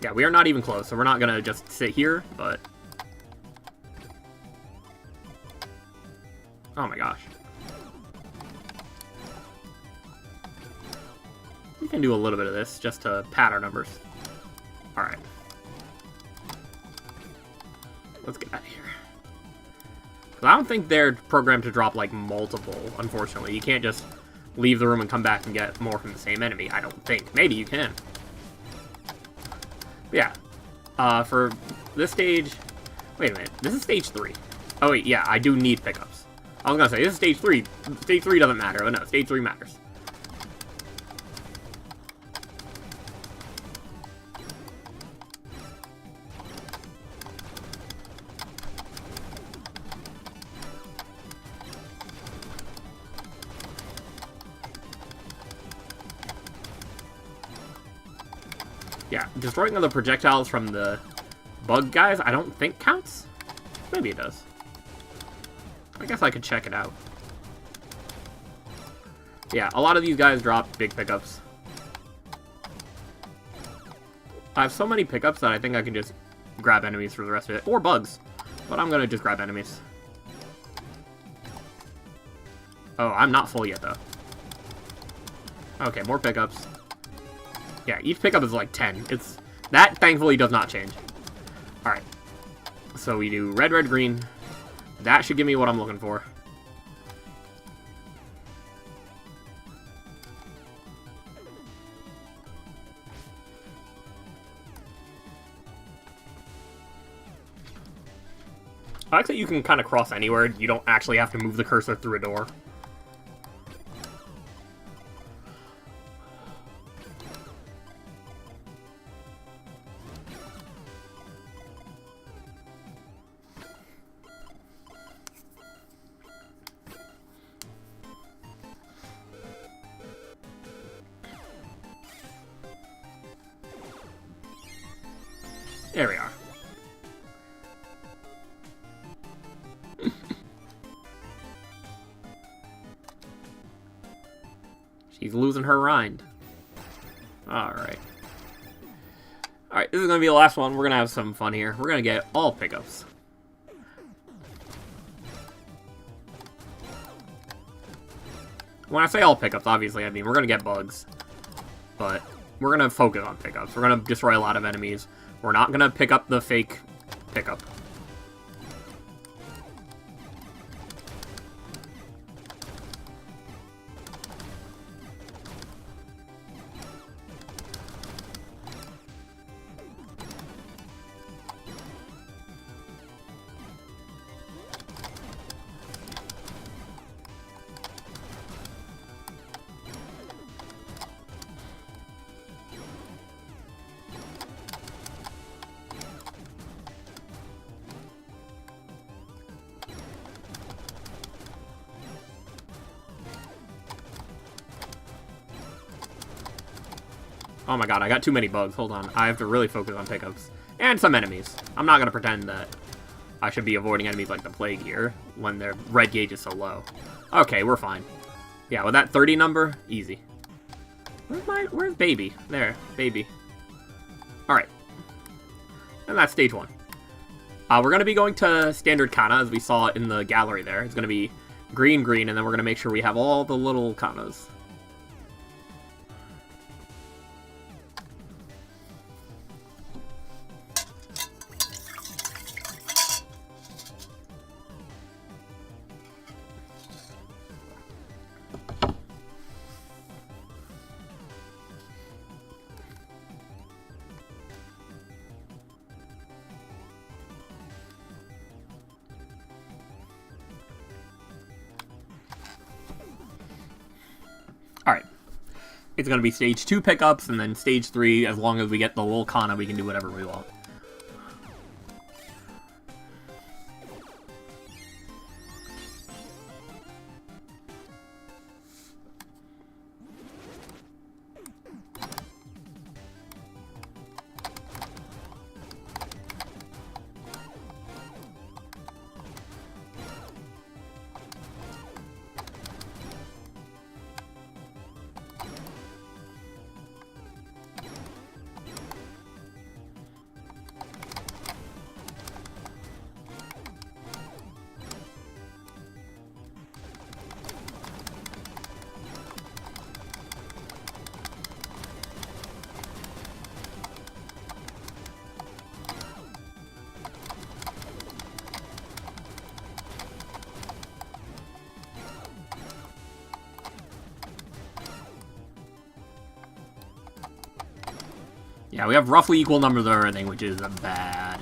yeah, we are not even close, so we're not gonna just sit here, but... oh my gosh. We can do a little bit of this, just to pad our numbers. Alright. Let's get out of here. I don't think they're programmed to drop, like, multiple, unfortunately. You can't just leave the room and come back and get more from the same enemy, I don't think. Maybe you can. But yeah. For this stage... wait a minute. This is stage 3. Oh, wait, yeah, I do need pickups. I was gonna say, this is stage 3. Stage 3 doesn't matter, but no, stage 3 matters. Yeah, destroying the projectiles from the bug guys, I don't think counts. Maybe it does. I guess I could check it out. Yeah, a lot of these guys drop big pickups. I have so many pickups that I think I can just grab enemies for the rest of it. Or bugs. But I'm gonna just grab enemies. Oh, I'm not full yet, though. Okay, more pickups. Yeah, each pickup is like 10. That thankfully does not change. Alright. So we do red, red, green. That should give me what I'm looking for. I like that you can kind of cross anywhere. You don't actually have to move the cursor through a door. There we are. She's losing her rind. Alright. Alright, this is going to be the last one. We're going to have some fun here. We're going to get all pickups. When I say all pickups, obviously, I mean we're going to get bugs. But we're going to focus on pickups. We're going to destroy a lot of enemies. We're not going to pick up the fake pickup. Oh my god, I got too many bugs. Hold on. I have to really focus on pickups. And some enemies. I'm not going to pretend that I should be avoiding enemies like the plague here when their red gauge is so low. Okay, we're fine. Yeah, with that 30 number, easy. Where's baby? There, baby. Alright. And that's stage 1. We're going to be going to standard Kanna, as we saw in the gallery there. It's going to be green, green, and then we're going to make sure we have all the little Kannas. it's going to be stage 2 pickups, and then stage 3, as long as we get the little Kanna, we can do whatever we want. Yeah, we have roughly equal numbers of everything, which is bad.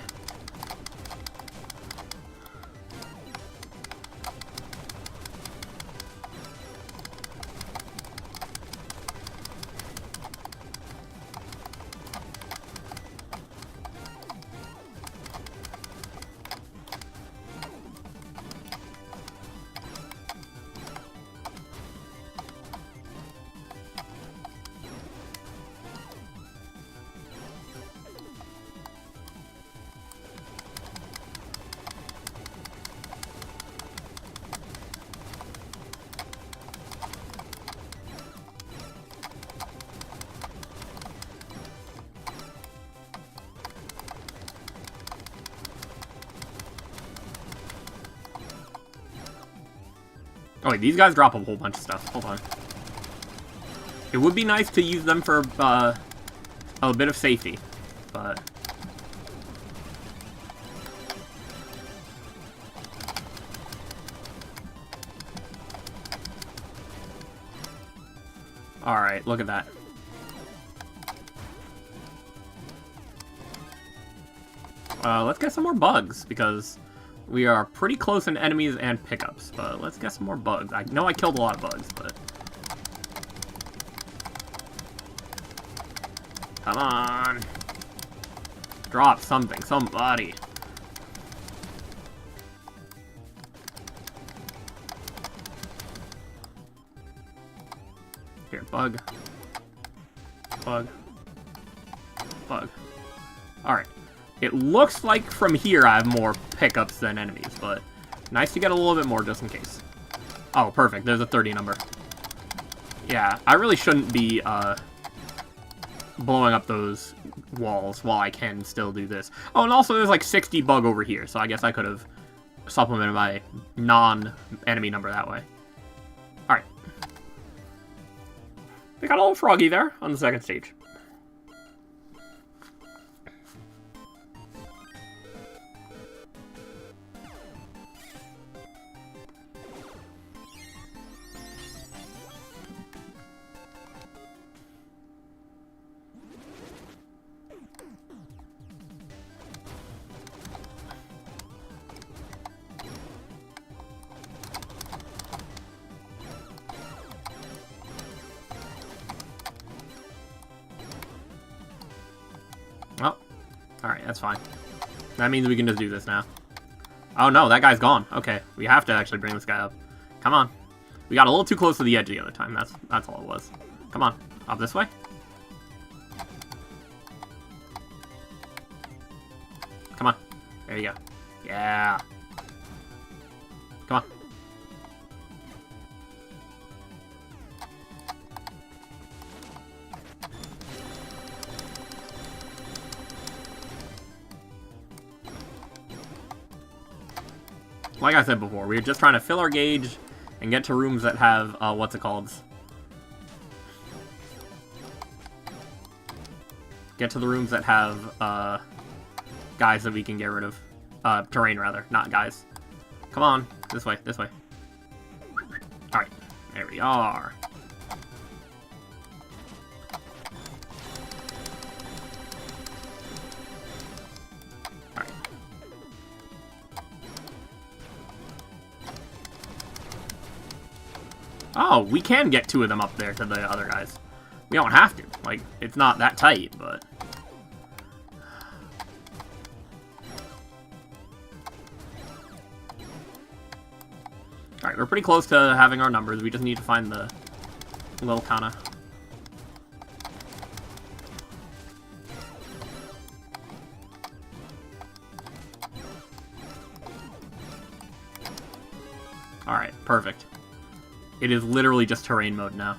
Oh wait, these guys drop a whole bunch of stuff. Hold on. It would be nice to use them for a bit of safety, but... Alright, look at that. Let's get some more bugs, because we are pretty close in enemies and pickups, but let's get some more bugs. I know I killed a lot of bugs, but... Come on! Drop something, somebody! Here, bug. Bug. Bug. Alright. It looks like from here I have more pickups than enemies, but nice to get a little bit more just in case. Oh, perfect. There's a 30 number. Yeah, I really shouldn't be blowing up those walls while I can still do this. Oh, and also there's like 60 bug over here, so I guess I could have supplemented my non-enemy number that way. Alright. We got a little froggy there on the second stage. Oh, alright, that's fine. That means we can just do this now. Oh no, that guy's gone. Okay, we have to actually bring this guy up. Come on. We got a little too close to the edge the other time. That's all it was. Come on, up this way. Come on. There you go. Yeah. Come on. Like I said before, we're just trying to fill our gauge and get to rooms that have, what's it called? Get to the rooms that have, guys that we can get rid of. Terrain, rather, not guys. Come on, this way, this way. Alright, there we are. Alright. Oh, we can get two of them up there to the other guys. We don't have to. Like, it's not that tight, but... Alright, we're pretty close to having our numbers. We just need to find the little Kanna. Alright, perfect. It is literally just terrain mode now.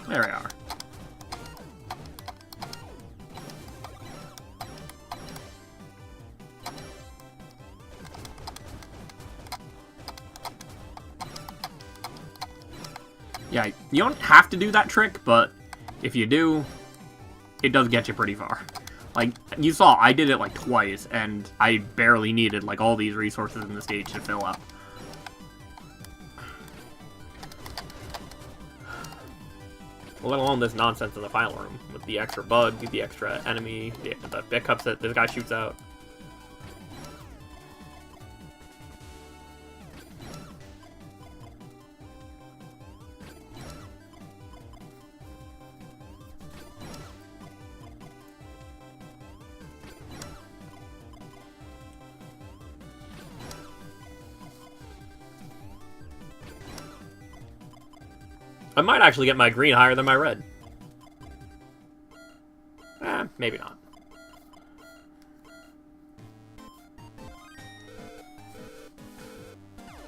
There we are. Yeah, you don't have to do that trick, but if you do, it does get you pretty far. Like, you saw, I did it like twice, and I barely needed like all these resources in the stage to fill up. Let alone this nonsense in the final room, with the extra bug, the extra enemy, the pickups that this guy shoots out. I might actually get my green higher than my red. Maybe not.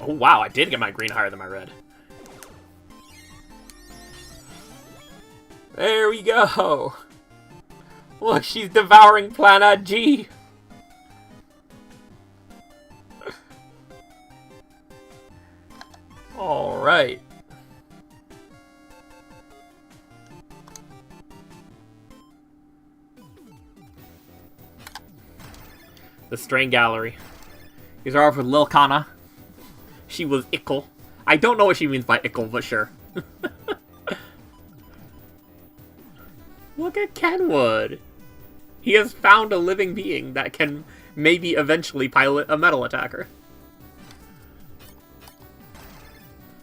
Oh wow, I did get my green higher than my red. There we go! Look, she's devouring Planet G! Alright. The Strain Gallery. These are all for Lil Kanna. She was ickle. I don't know what she means by ickle, but sure. Look at Kenwood. He has found a living being that can maybe eventually pilot a metal attacker.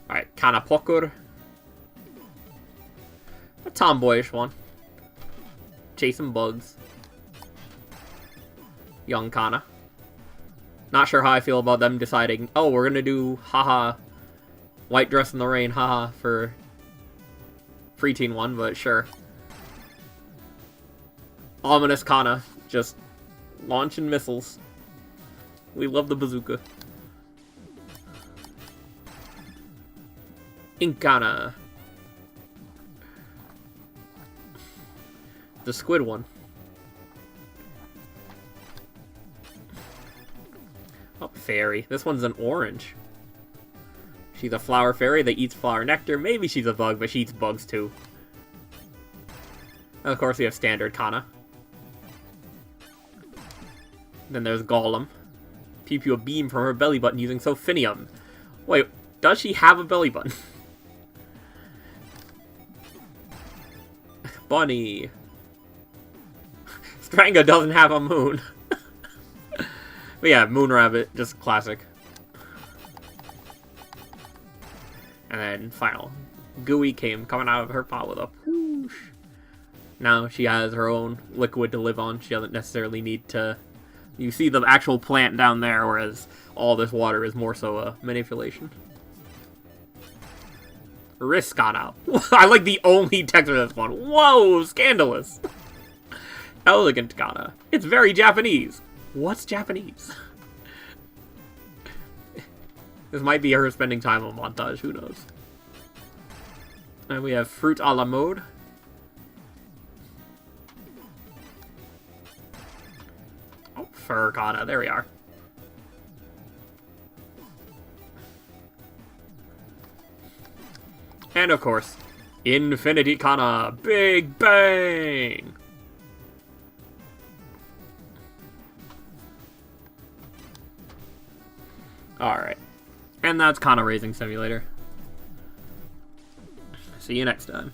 Alright, Kanna Pokur. A tomboyish one. Chasing bugs. Young Kanna. Not sure how I feel about them deciding, oh, we're gonna do, haha, white dress in the rain, haha, for preteen one, but sure. Ominous Kanna, just launching missiles. We love the bazooka. Kanna. The squid one. Oh, fairy. This one's an orange. She's a flower fairy that eats flower nectar. Maybe she's a bug, but she eats bugs too. And of course, we have standard Kanna. Then there's Golem. Pew pew a beam from her belly button using Sophinium. Wait, does she have a belly button? Bunny. Stranga doesn't have a moon. But yeah, Moon Rabbit, just classic. And then final. Gooey came coming out of her pot with a whoosh. Now she has her own liquid to live on. She doesn't necessarily need to... You see the actual plant down there, whereas all this water is more so a manipulation. Wrist got out. I like the only text of this one. Whoa, scandalous. Elegant Kanna. It's very Japanese. What's Japanese? This might be her spending time on montage, who knows. And we have Fruit a la mode. Oh, Fur Kanna, there we are. And of course, Infinity Kanna, Big Bang! Alright. And that's Kanna Raising Simulator. See you next time.